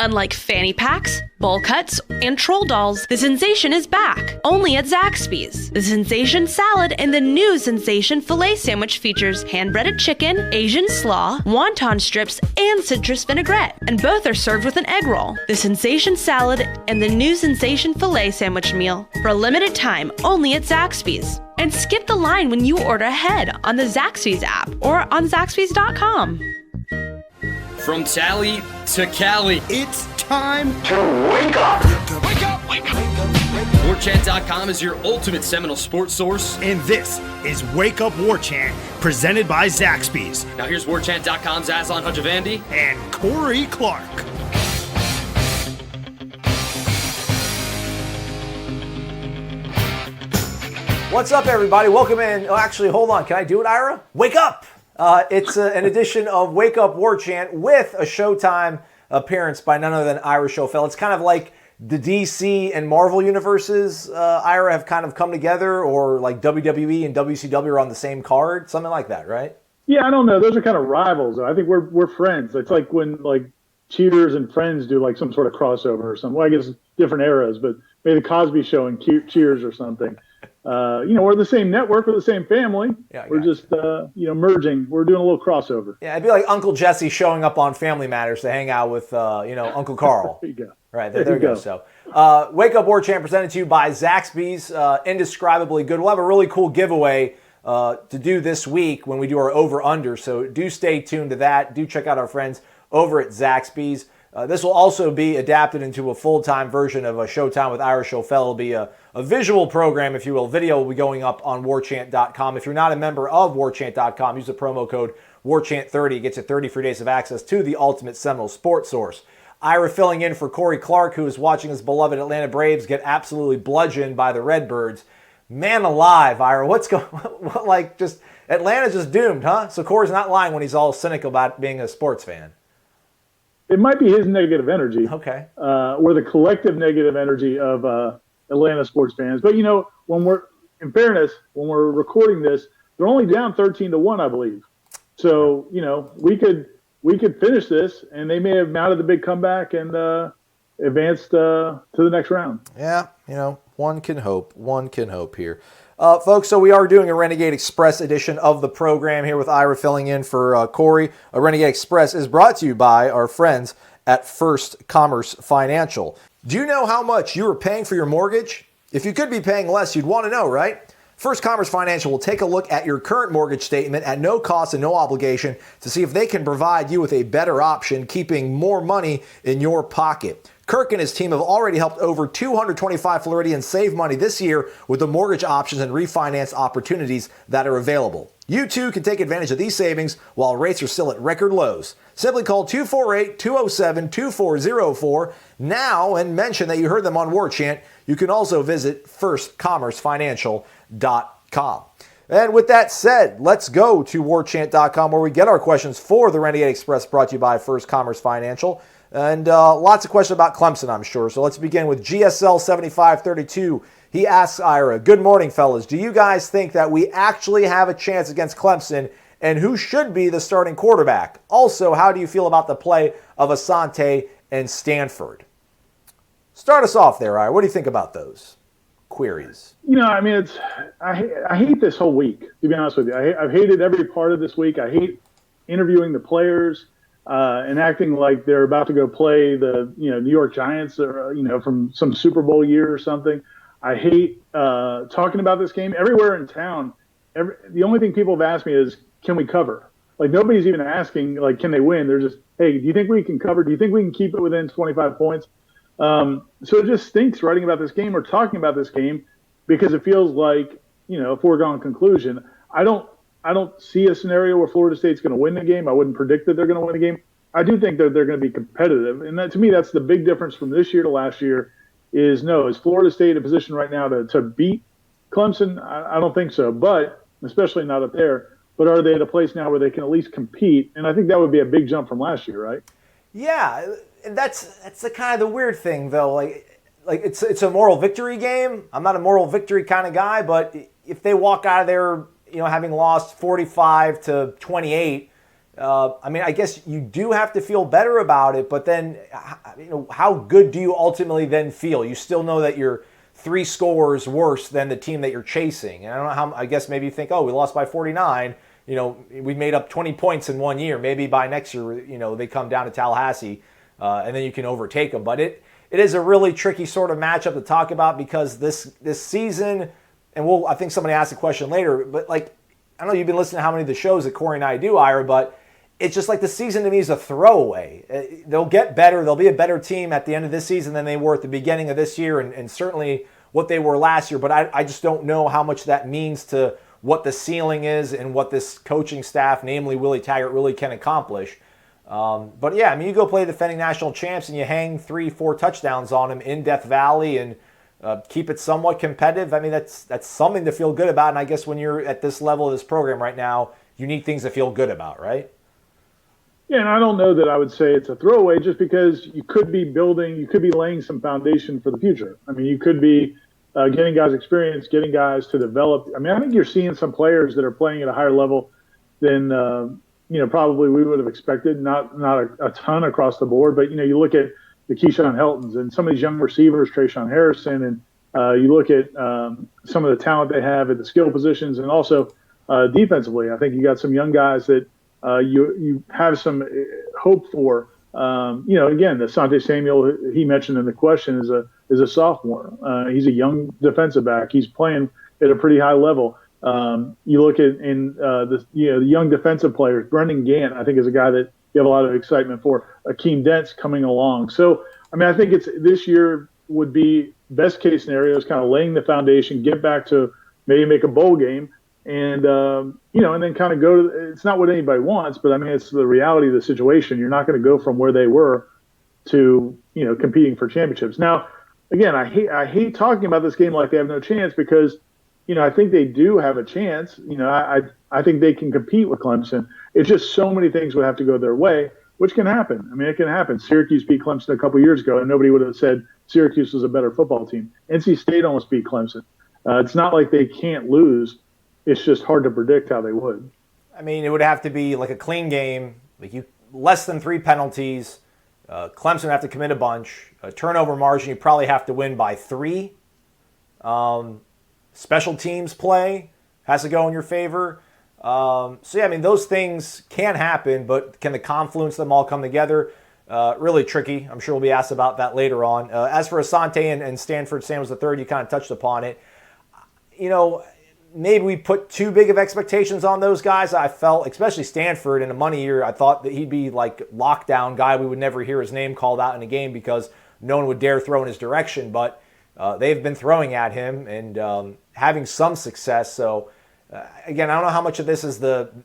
Unlike fanny packs, bowl cuts, and troll dolls, the sensation is back, only at Zaxby's. The Sensation Salad and the new Sensation Filet Sandwich features hand-breaded chicken, Asian slaw, wonton strips, and citrus vinaigrette, and both are served with an egg roll. The Sensation Salad and the new Sensation Filet Sandwich meal, for a limited time, only at Zaxby's. And skip the line when you order ahead on the Zaxby's app or on Zaxby's.com. From Tally to Cali, It's time to wake up. Wake up! Wake up! WarChant.com is your ultimate Seminole sports source. And this is Wake Up War Chant, presented by Zaxby's Now here's WarChant.com's Aslan Hajavandi. and Corey Clark. What's up, everybody? Welcome in. Oh, actually, hold on. Can I do it, Ira? Wake up! It's an edition of Wake Up War Chant with a Showtime appearance by none other than Ira Schofel. It's kind of like the DC and Marvel universes, Ira, have kind of come together, or like WWE and WCW are on the same card, something like that, right? Yeah, I don't know. Those are kind of rivals. I think we're friends. It's like when like Cheers and Friends do like some sort of crossover or something. Well, I guess different eras, but maybe the Cosby Show and Cheers or something. We're the same network, we're the same family. Yeah, we're just, merging. We're doing a little crossover. Yeah, it'd be like Uncle Jesse showing up on Family Matters to hang out with, Uncle Carl. There you go. Right, there you go. So, Wake Up War Chant presented to you by Zaxby's. Indescribably good. We'll have a really cool giveaway to do this week when we do our over-under. So do stay tuned to that. Do check out our friends over at Zaxby's. This will also be adapted into a full-time version of a Showtime with Ira Schofel. It'll be a visual program, if you will. Video will be going up on warchant.com. If you're not a member of warchant.com, use the promo code WARCHANT30. It gets you 30 free days of access to the ultimate Seminole sports source. Ira filling in for Corey Clark, who is watching his beloved Atlanta Braves get absolutely bludgeoned by the Redbirds. Man alive, Ira, what's going on? Atlanta's just doomed, huh? So Corey's not lying when he's all cynical about being a sports fan. It might be his negative energy. Okay. Or the collective negative energy of Atlanta sports fans. But, when we're recording this, they're only down 13-1, I believe. So, we could finish this, and they may have mounted the big comeback and advanced to the next round. Yeah, one can hope. One can hope here. Folks, so we are doing a Renegade Express edition of the program here with Ira filling in for Corey. A Renegade Express is brought to you by our friends at First Commerce Financial. Do you know how much you are paying for your mortgage? If you could be paying less, you'd want to know, right? First Commerce Financial will take a look at your current mortgage statement at no cost and no obligation to see if they can provide you with a better option, keeping more money in your pocket. Kirk and his team have already helped over 225 Floridians save money this year with the mortgage options and refinance opportunities that are available. You too can take advantage of these savings while rates are still at record lows. Simply call 248-207-2404 now and mention that you heard them on War Chant. You can also visit firstcommercefinancial.com. And with that said, let's go to warchant.com where we get our questions for the Renegade Express, brought to you by First Commerce Financial. And lots of questions about Clemson, I'm sure. So let's begin with GSL 7532. He asks Ira, good morning, fellas. Do you guys think that we actually have a chance against Clemson, and who should be the starting quarterback? Also, how do you feel about the play of Asante and Stanford? Start us off there, Ira. What do you think about those queries? I hate this whole week, to be honest with you. I've hated every part of this week. I hate interviewing the players. And acting like they're about to go play the New York Giants or from some Super Bowl year or something. I hate talking about this game everywhere in town. The only thing people have asked me is, can we cover? Like, nobody's even asking, like, can they win? They're just, hey, do you think we can cover? Do you think we can keep it within 25 points? So it just stinks writing about this game or talking about this game because it feels like a foregone conclusion. I don't see a scenario where Florida State's going to win the game. I wouldn't predict that they're going to win the game. I do think that they're going to be competitive. And that, to me, that's the big difference from this year to last year is Florida State in a position right now to beat Clemson? I don't think so, but especially not up there. But are they at a place now where they can at least compete? And I think that would be a big jump from last year, right? Yeah, that's the kind of the weird thing, though. Like it's a moral victory game. I'm not a moral victory kind of guy, but if they walk out of there, having lost 45-28, I mean, I guess you do have to feel better about it, but then, how good do you ultimately then feel? You still know that you're 3 scores worse than the team that you're chasing. And I don't know how, I guess maybe you think, oh, we lost by 49. We made up 20 points in 1 year. Maybe by next year, they come down to Tallahassee and then you can overtake them. But it is a really tricky sort of matchup to talk about because this season, and I think somebody asked a question later, but I don't know, you've been listening to how many of the shows that Corey and I do, Ira, but it's just like the season to me is a throwaway. They'll get better. They'll be a better team at the end of this season than they were at the beginning of this year and certainly what they were last year. But I just don't know how much that means to what the ceiling is and what this coaching staff, namely Willie Taggart, really can accomplish. But yeah, I mean, you go play the defending national champs and you hang 3-4 touchdowns on them in Death Valley and keep it somewhat competitive. I mean, that's something to feel good about. And I guess when you're at this level of this program right now, you need things to feel good about, right? Yeah, and I don't know that I would say it's a throwaway just because you could be laying some foundation for the future. I mean, you could be getting guys experience, getting guys to develop. I mean, I think you're seeing some players that are playing at a higher level than, probably we would have expected, not a ton across the board. But, you look at the Keyshawn Heltons and some of these young receivers, Trayshawn Harrison, and you look at some of the talent they have at the skill positions and also defensively. I think you got some young guys that you have some hope for. Again, the Asante Samuel he mentioned in the question is a sophomore. He's a young defensive back. He's playing at a pretty high level. You look at the young defensive players. Brendan Gant, I think, is a guy that you have a lot of excitement for. Akeem Dent's coming along. So, I mean, I think this year would be best case scenario is kind of laying the foundation, get back to maybe make a bowl game. And, and then kind of go to, it's not what anybody wants, but I mean, it's the reality of the situation. You're not going to go from where they were to, competing for championships. Now, again, I hate talking about this game like they have no chance because, I think they do have a chance. I think they can compete with Clemson. It's just so many things would have to go their way, which can happen. I mean, it can happen. Syracuse beat Clemson a couple years ago, and nobody would have said Syracuse was a better football team. NC State almost beat Clemson. It's not like they can't lose. It's just hard to predict how they would. I mean, it would have to be like a clean game, less than 3 penalties. Clemson would have to commit a bunch. A turnover margin, you probably have to win by 3. Special teams play has to go in your favor. I mean, those things can happen, but can the confluence of them all come together? Really tricky. I'm sure we'll be asked about that later on. As for Asante and Stanford Samuels III, you kind of touched upon it. Maybe we put too big of expectations on those guys. I felt, especially Stanford in a money year, I thought that he'd be like lockdown guy. We would never hear his name called out in a game because no one would dare throw in his direction. But they've been throwing at him and having some success. So, again, I don't know how much of this is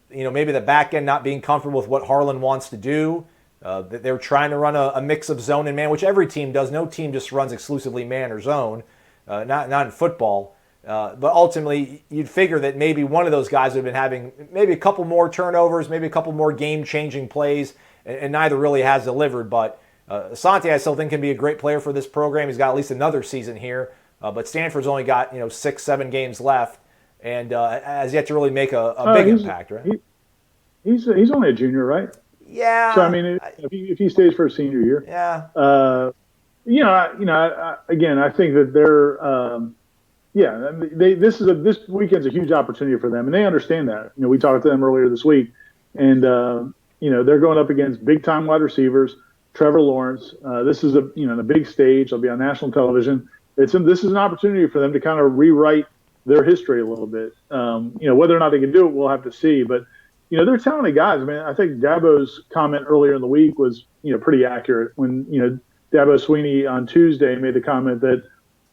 maybe the back end not being comfortable with what Harlan wants to do. They're trying to run a mix of zone and man, which every team does. No team just runs exclusively man or zone, not in football. But ultimately, you'd figure that maybe one of those guys would have been having maybe a couple more turnovers, maybe a couple more game-changing plays, and neither really has delivered. But Asante, I still think, can be a great player for this program. He's got at least another season here. But Stanford's only got 6-7 games left, and has yet to really make a big impact, right? He's only a junior, right? Yeah. So I mean, if he stays for a senior year, yeah. Again, I think that they're. This weekend's a huge opportunity for them, and they understand that. We talked to them earlier this week, and they're going up against big time wide receivers. Trevor Lawrence. This is the big stage. They'll be on national television. This is an opportunity for them to kind of rewrite their history a little bit. Whether or not they can do it, we'll have to see. But they're talented guys. I mean, I think Dabo's comment earlier in the week was pretty accurate when Dabo Swinney on Tuesday made the comment that,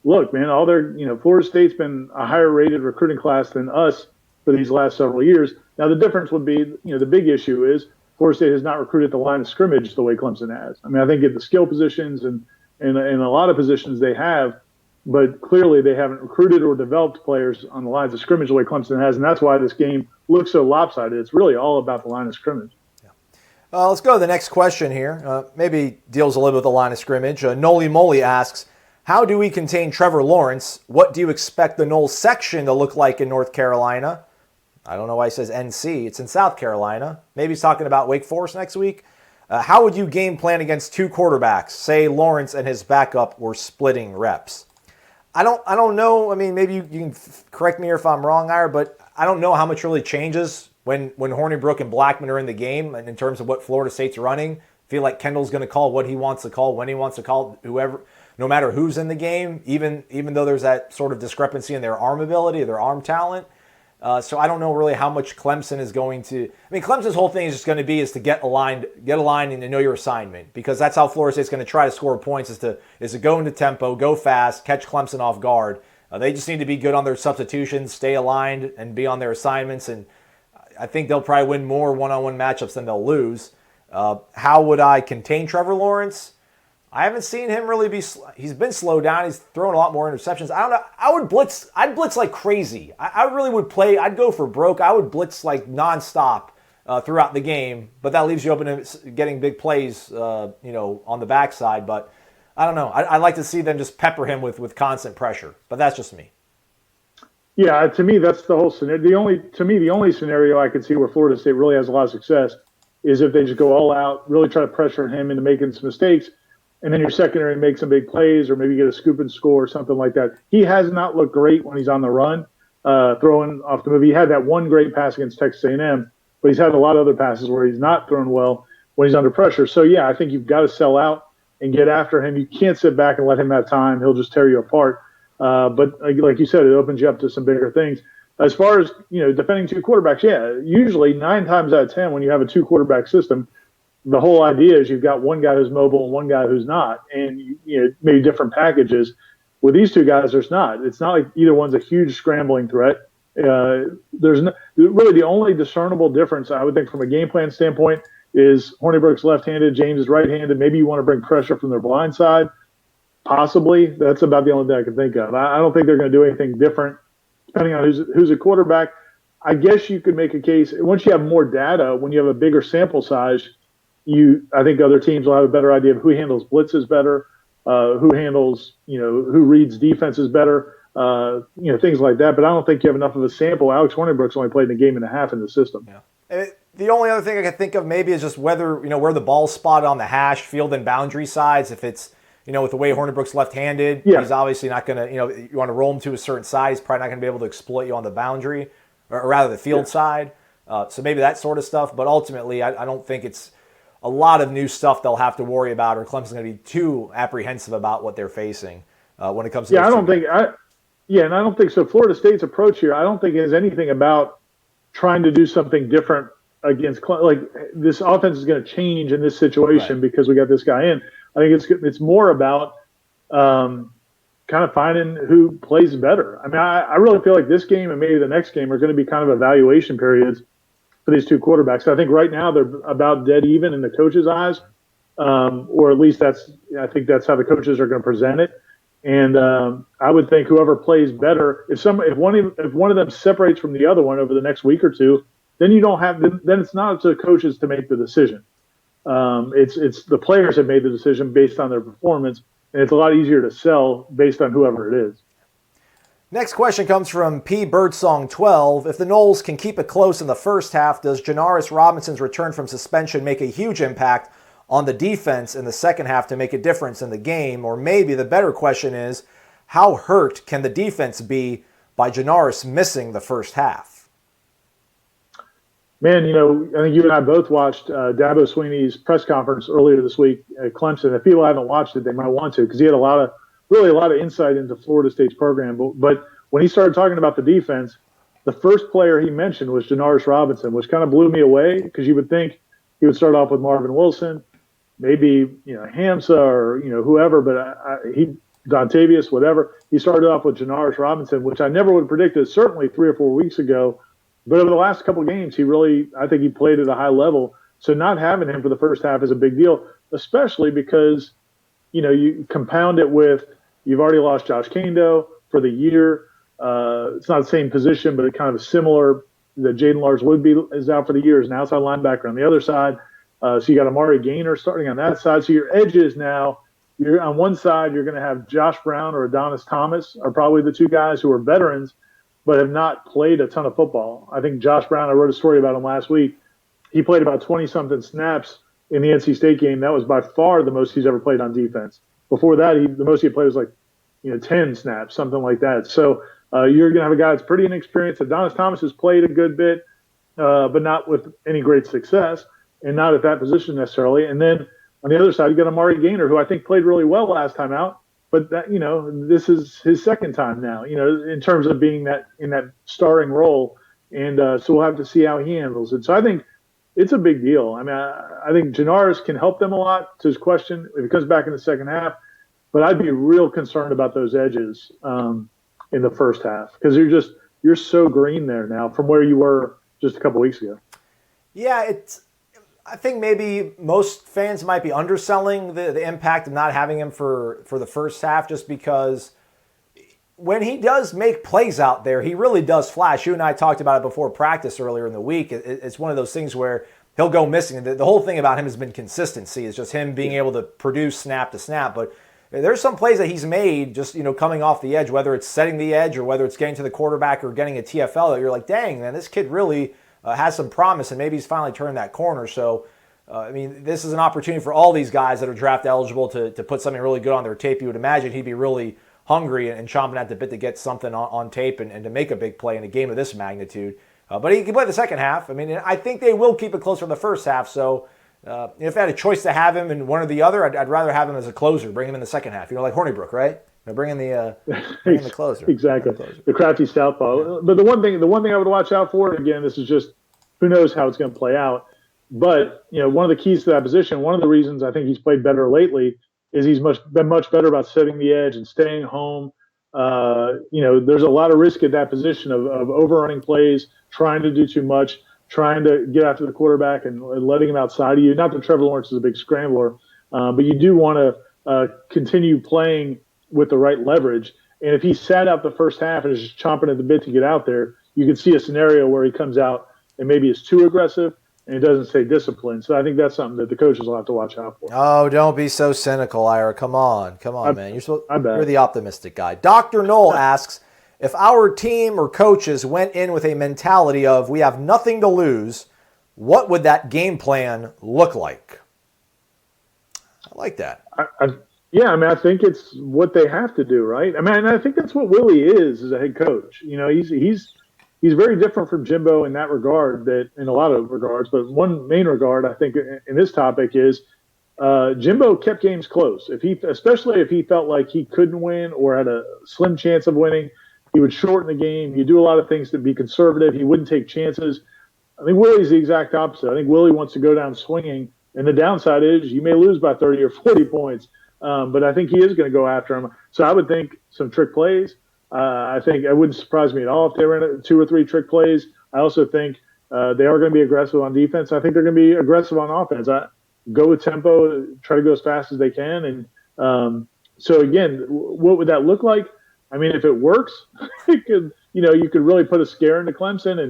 look, man, all their, Florida State's been a higher rated recruiting class than us for these last several years. Now, the difference would be, the big issue is Florida State has not recruited the line of scrimmage the way Clemson has. I mean, I think at the skill positions and a lot of positions they have, but clearly they haven't recruited or developed players on the lines of scrimmage the way Clemson has. And that's why this game looks so lopsided. It's really all about the line of scrimmage. Let's go to the next question here. Maybe deals a little bit with the line of scrimmage. Noli Moly asks, how do we contain Trevor Lawrence? What do you expect the Noles section to look like in North Carolina? I don't know why he says NC. It's in South Carolina. Maybe he's talking about Wake Forest next week. How would you game plan against two quarterbacks? Say Lawrence and his backup were splitting reps. I don't know. I mean, maybe you can correct me if I'm wrong, Ira, but I don't know how much really changes when Hornibrook and Blackman are in the game, and in terms of what Florida State's running. I feel like Kendall's going to call what he wants to call, when he wants to call, whoever, no matter who's in the game, even though there's that sort of discrepancy in their arm ability, their arm talent. So I don't know really how much Clemson is going to. I mean, Clemson's whole thing is just going to be to get aligned and to know your assignment, because that's how Florida State's going to try to score points is to go into tempo, go fast, catch Clemson off guard. They just need to be good on their substitutions, stay aligned, and be on their assignments. And I think they'll probably win more one-on-one matchups than they'll lose. How would I contain Trevor Lawrence? I haven't seen him really be. He's been slowed down. He's thrown a lot more interceptions. I don't know. I'd blitz like crazy. I really would play. I'd go for broke. I would blitz like nonstop throughout the game. But that leaves you open to getting big plays, on the backside. But I don't know. I'd like to see them just pepper him with constant pressure. But that's just me. Yeah, to me, that's the whole scenario. The only scenario I could see where Florida State really has a lot of success is if they just go all out, really try to pressure him into making some mistakes. And then your secondary makes some big plays, or maybe get a scoop and score or something like that. He has not looked great when he's on the run, throwing off the move. He had that one great pass against Texas A&M, but he's had a lot of other passes where he's not thrown well when he's under pressure. So, yeah, I think you've got to sell out and get after him. You can't sit back and let him have time. He'll just tear you apart. But like you said, it opens you up to some bigger things. As far as, defending two quarterbacks, yeah, usually 9 times out of 10 when you have a two-quarterback system, the whole idea is you've got one guy who's mobile and one guy who's not, and maybe different packages. With these two guys, there's not. It's not like either one's a huge scrambling threat. There's really the only discernible difference, I would think, from a game plan standpoint is Hornibrook's left-handed, James is right-handed. Maybe you want to bring pressure from their blind side. Possibly. That's about the only thing I can think of. I don't think they're going to do anything different depending on who's a quarterback. I guess you could make a case, once you have more data, when you have a bigger sample size, I think other teams will have a better idea of who handles blitzes better, who handles, who reads defenses better, things like that. But I don't think you have enough of a sample. Alex Hornibrook's only played in a game and a half in the system. Yeah. The only other thing I can think of maybe is just whether, where the ball's spotted on the hash, field and boundary sides. If it's, with the way Hornibrook's left-handed, he's obviously not going to, you want to roll him to a certain side. He's probably not going to be able to exploit you on the boundary, or rather the field side. So maybe that sort of stuff. But ultimately, I don't think it's a lot of new stuff they'll have to worry about, or Clemson's going to be too apprehensive about what they're facing when it comes to. And I don't think so. Florida State's approach here, I don't think it has anything about trying to do something different against, like, this offense is going to change in this situation because we got this guy in. I think it's more about kind of finding who plays better. I mean, I really feel like this game and maybe the next game are going to be kind of evaluation periods for these two quarterbacks. I think right now they're about dead even in the coach's eyes, or at least I think that's how the coaches are going to present it. And I would think whoever plays better, if one of them separates from the other one over the next week or two, then it's not up to the coaches to make the decision. It's the players have made the decision based on their performance, and it's a lot easier to sell based on whoever it is. Next question comes from P. Birdsong 12. If the Noles can keep it close in the first half, does Janaris Robinson's return from suspension make a huge impact on the defense in the second half to make a difference in the game? Or maybe the better question is, how hurt can the defense be by Janaris missing the first half? Man, I think you and I both watched Dabo Swinney's press conference earlier this week at Clemson. If people haven't watched it, they might want to, because he had a lot of insight into Florida State's program. But when he started talking about the defense, the first player he mentioned was Janaris Robinson, which kind of blew me away, because you would think he would start off with Marvin Wilson, maybe Hamza or whoever, but Dontavius, whatever. He started off with Janaris Robinson, which I never would have predicted, certainly 3 or 4 weeks ago. But over the last couple of games, I think he played at a high level. So not having him for the first half is a big deal, especially because, you compound it with, you've already lost Josh Kando for the year. It's not the same position, but it kind of similar. That Jaden Lars-Woodby is out for the year as an outside linebacker on the other side. So you got Amari Gaynor starting on that side. So your edges now, on one side, you're going to have Josh Brown or Adonis Thomas are probably the two guys who are veterans. but have not played a ton of football. I think Josh Brown, I wrote a story about him last week. He played about 20-something snaps in the NC State game. That was by far the most he's ever played on defense. Before that, the most he played was 10 snaps, something like that. So you're going to have a guy that's pretty inexperienced. Adonis Thomas has played a good bit, but not with any great success, and not at that position necessarily. And then on the other side, you got Amari Gaynor, who I think played really well last time out, but that this is his second time now. In terms of being in that starting role, and so we'll have to see how he handles it. So I think it's a big deal. I mean, I think Janaris can help them a lot. To his question, if he comes back in the second half, but I'd be real concerned about those edges in the first half, because you're so green there now from where you were just a couple weeks ago. Yeah, I think maybe most fans might be underselling the impact of not having him for the first half, just because when he does make plays out there, he really does flash. You and I talked about it before practice earlier in the week. It's one of those things where he'll go missing. The whole thing about him has been consistency. It's just him being able to produce snap to snap. But there's some plays that he's made just, coming off the edge, whether it's setting the edge or whether it's getting to the quarterback or getting a TFL, that you're like, dang, man, this kid really has some promise, and maybe he's finally turned that corner. So, this is an opportunity for all these guys that are draft eligible to put something really good on their tape. You would imagine he'd be really hungry and chomping at the bit to get something on tape and to make a big play in a game of this magnitude. But he can play the second half. I think they will keep it close for the first half. So if I had a choice to have him in one or the other, I'd rather have him as a closer, bring him in the second half. Like Hornibrook, right? Bring in the closer. Exactly. The crafty southpaw. But the one thing I would watch out for, again, this is just who knows how it's going to play out. But, one of the keys to that position, one of the reasons I think he's played better lately is he's been much better about setting the edge and staying home. There's a lot of risk at that position of overrunning plays, trying to do too much, trying to get after the quarterback and letting him outside of you. Not that Trevor Lawrence is a big scrambler, but you do want to continue playing with the right leverage. And if he sat out the first half and is just chomping at the bit to get out there, you can see a scenario where he comes out and maybe is too aggressive and it doesn't stay disciplined. So I think that's something that the coaches will have to watch out for. Oh, don't be so cynical, Ira. Come on, man. You're the optimistic guy. Dr. Knoll asks, if our team or coaches went in with a mentality of we have nothing to lose, what would that game plan look like? I like that. I think it's what they have to do, right? I think that's what Willie is as a head coach. He's very different from Jimbo in that regard, that in a lot of regards, but one main regard I think in this topic is Jimbo kept games close. Especially if he felt like he couldn't win or had a slim chance of winning, he would shorten the game. He'd do a lot of things to be conservative. He wouldn't take chances. I think Willie's the exact opposite. I think Willie wants to go down swinging, and the downside is you may lose by 30 or 40 points, but I think he is going to go after him. So I would think some trick plays. I think it wouldn't surprise me at all if they ran 2 or 3 trick plays. I also think they are going to be aggressive on defense. I think they're going to be aggressive on offense. Go with tempo, try to go as fast as they can. And so, again, what would that look like? If it works, you could really put a scare into Clemson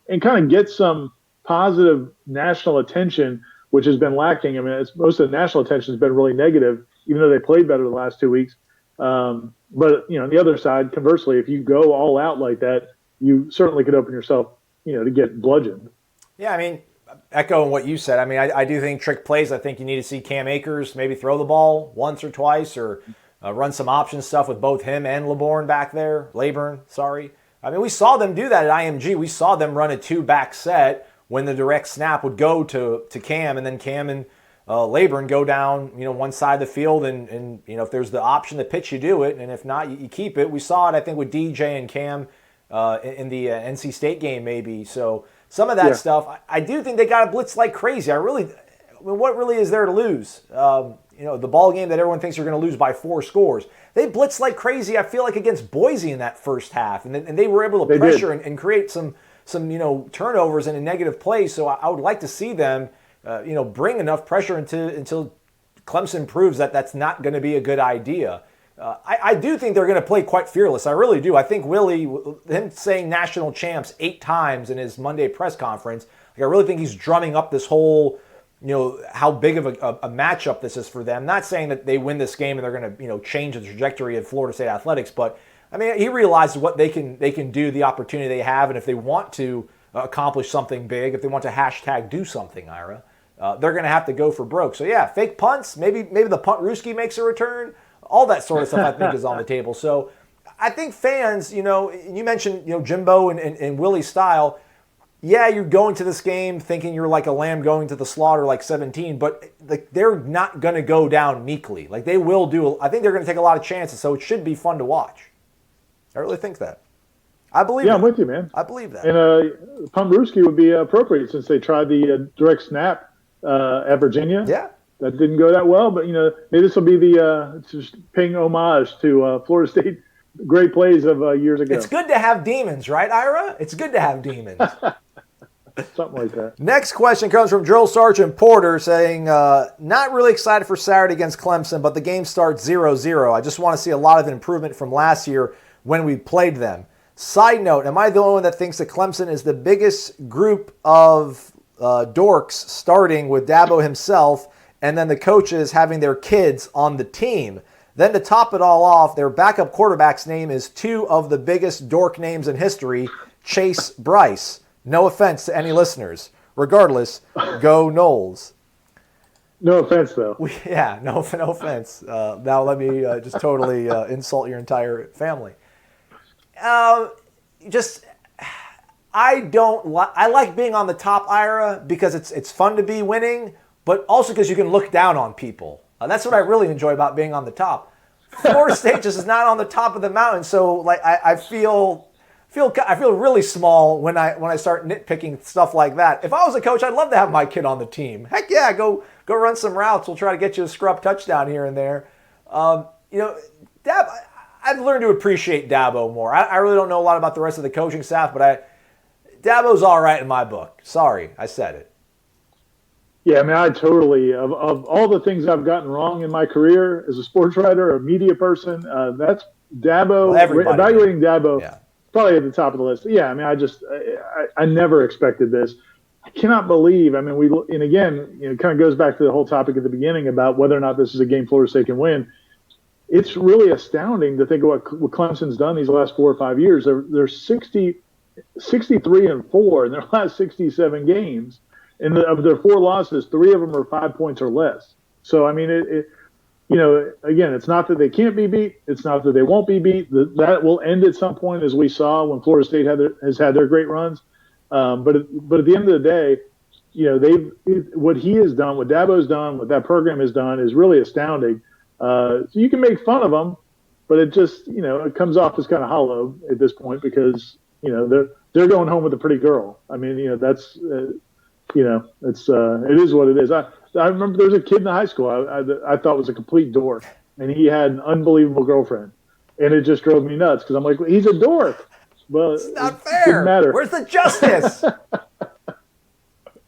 and kind of get some positive national attention, which has been lacking. Most of the national attention has been really negative, even though they played better the last 2 weeks. But on the other side, conversely, if you go all out like that, you certainly could open yourself, to get bludgeoned. Yeah, echoing what you said, I do think trick plays. I think you need to see Cam Akers maybe throw the ball once or twice, or run some option stuff with both him and Laborn back there. We saw them do that at IMG. We saw them run a 2-back set when the direct snap would go to Cam, and then Cam and Laborn go down, one side of the field, and if there's the option to pitch, you do it, and if not, you keep it. We saw it, I think, with DJ and Cam in the NC State game, maybe. So some of that stuff, I do think they got to blitz like crazy. What really is there to lose? The ball game that everyone thinks you're going to lose by 4 scores. They blitzed like crazy, I feel like, against Boise in that first half, and they were able to pressure and create some turnovers and a negative play. So I would like to see them bring enough pressure until Clemson proves that that's not going to be a good idea. I do think they're going to play quite fearless. I really do. I think Willie, him saying national champs 8 times in his Monday press conference, I really think he's drumming up this whole, how big of a matchup this is for them. Not saying that they win this game and they're going to, change the trajectory of Florida State athletics, but I mean, he realizes what they can do, the opportunity they have, and if they want to accomplish something big, if they want to hashtag do something, Ira, they're going to have to go for broke. So yeah, fake punts, maybe the punt Ruski makes a return, all that sort of stuff I think is on the table. So I think fans, you mentioned Jimbo and Willie's style. Yeah, you're going to this game thinking you're like a lamb going to the slaughter like 17, but they're not going to go down meekly. Like they will do. I think they're going to take a lot of chances, so it should be fun to watch. I really think that. I believe that. I'm with you, man. I believe that. And Pump Ruski would be appropriate since they tried the direct snap at Virginia. Yeah. That didn't go that well, but, maybe this will be the just paying homage to Florida State great plays of years ago. It's good to have demons, right, Ira? It's good to have demons. Something like that. Next question comes from Drill Sergeant Porter saying, not really excited for Saturday against Clemson, but the game starts 0-0. I just want to see a lot of improvement from last year when we played them. Side note, am I the only one that thinks that Clemson is the biggest group of dorks starting with Dabo himself and then the coaches having their kids on the team? Then to top it all off, their backup quarterback's name is two of the biggest dork names in history, Chase Bryce. No offense to any listeners. Regardless, go Noles. No offense, though. No offense. Now let me just totally insult your entire family. I like being on the top, Ira, because it's fun to be winning, but also because you can look down on people. That's what I really enjoy about being on the top. Florida State just is not on the top of the mountain, so like I feel really small when I start nitpicking stuff like that. If I was a coach, I'd love to have my kid on the team. Heck yeah, go run some routes. We'll try to get you a scrub touchdown here and there. I've learned to appreciate Dabo more. I really don't know a lot about the rest of the coaching staff, but Dabo's all right in my book. Sorry, I said it. Yeah, I mean, I totally, of all the things I've gotten wrong in my career as a sports writer or a media person, that's Dabo. Well, evaluating Dabo, probably at the top of the list. Yeah, I mean, I never expected this. I cannot believe, and again, it kind of goes back to the whole topic at the beginning about whether or not this is a game Florida State can win. It's really astounding to think of what Clemson's done these last 4 or 5 years. They're 63-4 in their last 67 games. And of their 4 losses, 3 of them are 5 points or less. So, I mean, again, it's not that they can't be beat. It's not that they won't be beat. That will end at some point, as we saw when Florida State has had their great runs. But at the end of the day, what he has done, what Dabo's done, what that program has done is really astounding. So you can make fun of them, but it just, it comes off as kind of hollow at this point because, they're going home with a pretty girl. I mean, that's, it is what it is. I remember there was a kid in high school I thought was a complete dork, and he had an unbelievable girlfriend, and it just drove me nuts because I'm like, well, he's a dork. Well, it's not fair. Didn't matter. Where's the justice?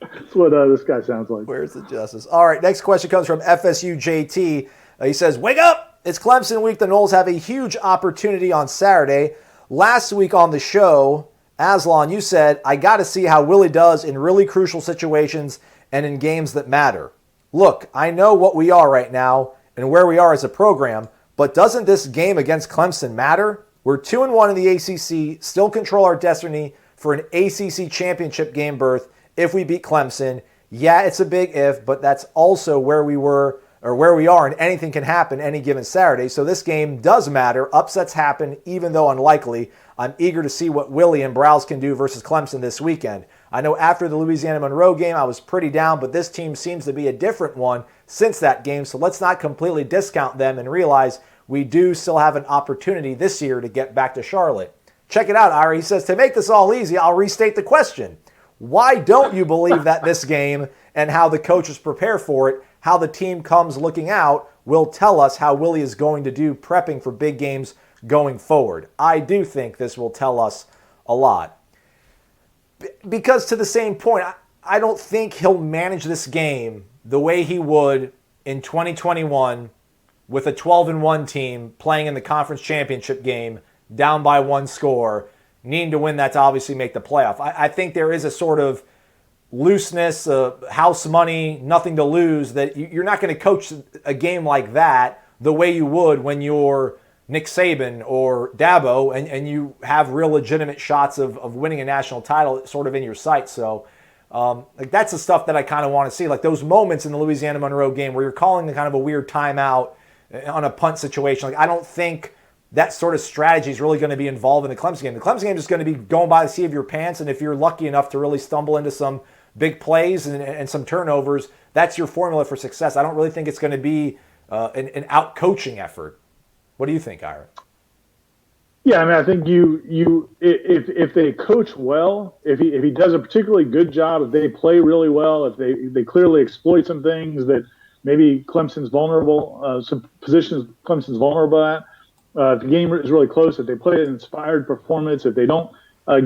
That's what this guy sounds like. Where's the justice? All right, next question comes from FSU JT. He says, wake up! It's Clemson week. The Noles have a huge opportunity on Saturday. Last week on the show, Aslan, you said, I got to see how Willie does in really crucial situations and in games that matter. Look, I know what we are right now and where we are as a program, but doesn't this game against Clemson matter? We're 2-1 in the ACC, still control our destiny for an ACC championship game berth if we beat Clemson. Yeah, it's a big if, but that's also where we were or where we are, and anything can happen any given Saturday. So this game does matter. Upsets happen, even though unlikely. I'm eager to see what Willie and Browse can do versus Clemson this weekend. I know after the Louisiana Monroe game, I was pretty down, but this team seems to be a different one since that game, so let's not completely discount them and realize we do still have an opportunity this year to get back to Charlotte. Check it out, Ira. He says, to make this all easy, I'll restate the question. Why don't you believe that this game and how the coaches prepare for it, how the team comes looking out, will tell us how Willie is going to do prepping for big games going forward? I do think this will tell us a lot. Because to the same point, I don't think he'll manage this game the way he would in 2021 with a 12-1 team playing in the conference championship game, down by 1 score, needing to win that to obviously make the playoff. I think there is a sort of looseness, house money, nothing to lose, that you're not going to coach a game like that the way you would when you're Nick Saban or Dabo, and you have real legitimate shots of winning a national title sort of in your sights. So like that's the stuff that I kind of want to see, like those moments in the Louisiana Monroe game where you're calling kind of a weird timeout on a punt situation. Like I don't think that sort of strategy is really going to be involved in the Clemson game. The Clemson game is going to be going by the seat of your pants, and if you're lucky enough to really stumble into some big plays and some turnovers, that's your formula for success. I don't really think it's going to be an out-coaching effort. What do you think, Ira? Yeah, I mean, I think if they coach well, if he does a particularly good job, if they play really well, if they clearly exploit some things that maybe Clemson's vulnerable, some positions Clemson's vulnerable at, if the game is really close, if they play an inspired performance, if they don't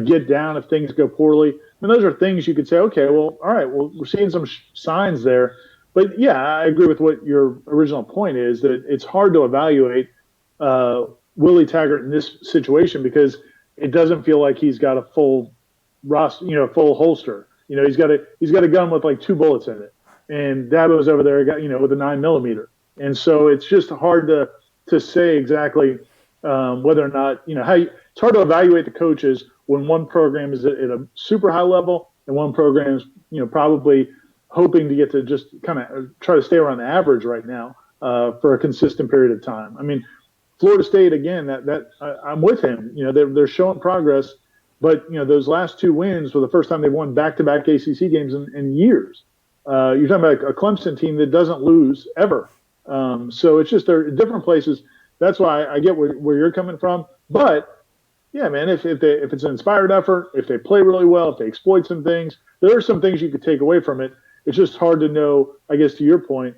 get down, if things go poorly, I mean, those are things you could say, okay, well, all right, well, we're seeing some signs there. But yeah, I agree with what your original point is, that it's hard to evaluate Willie Taggart in this situation because it doesn't feel like he's got a full roster, full holster. He's got a gun with like 2 bullets in it, and Dabo's over there, with a 9mm, and so it's just hard to say exactly whether or not it's hard to evaluate the coaches when one program is at a super high level and one program is probably hoping to get to just kind of try to stay around the average right now for a consistent period of time. I mean, Florida State, again, I'm with him. They're showing progress, but those last 2 wins were the first time they've won back-to-back ACC games in years. You're talking about a Clemson team that doesn't lose ever. So it's just they're different places. That's why I get where you're coming from. But yeah, man, if it's an inspired effort, if they play really well, if they exploit some things, there are some things you could take away from it. It's just hard to know, I guess, to your point,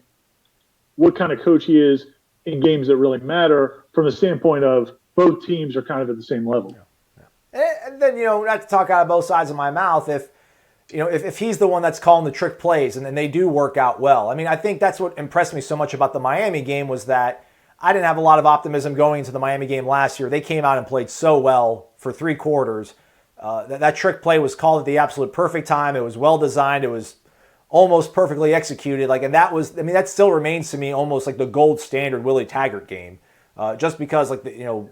what kind of coach he is in games that really matter from the standpoint of both teams are kind of at the same level. Yeah. And then, not to talk out of both sides of my mouth, if he's the one that's calling the trick plays and then they do work out well. I mean, I think that's what impressed me so much about the Miami game was that I didn't have a lot of optimism going into the Miami game last year. They came out and played so well for 3 quarters. That trick play was called at the absolute perfect time. It was well designed. It was almost perfectly executed. And that still remains to me almost like the gold standard Willie Taggart game. Just because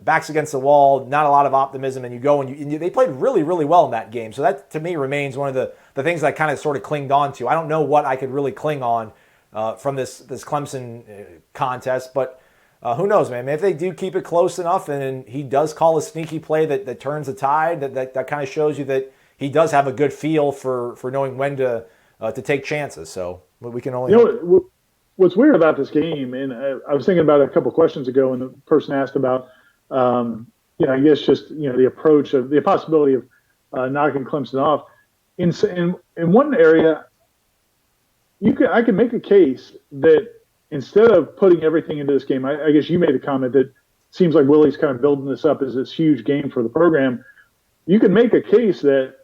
backs against the wall, not a lot of optimism, and you go and they played really, really well in that game. So that to me remains one of the things that I kind of sort of clinged on to. I don't know what I could really cling on from this Clemson contest, but who knows, man? If they do keep it close enough and he does call a sneaky play that turns the tide, that kind of shows you that he does have a good feel for knowing when to take chances. So we can only what's weird about this game, and I was thinking about it a couple questions ago when the person asked about, I guess just the approach of the possibility of knocking Clemson off. In one area, I can make a case that instead of putting everything into this game, I guess you made a comment that seems like Willie's kind of building this up as this huge game for the program. You can make a case that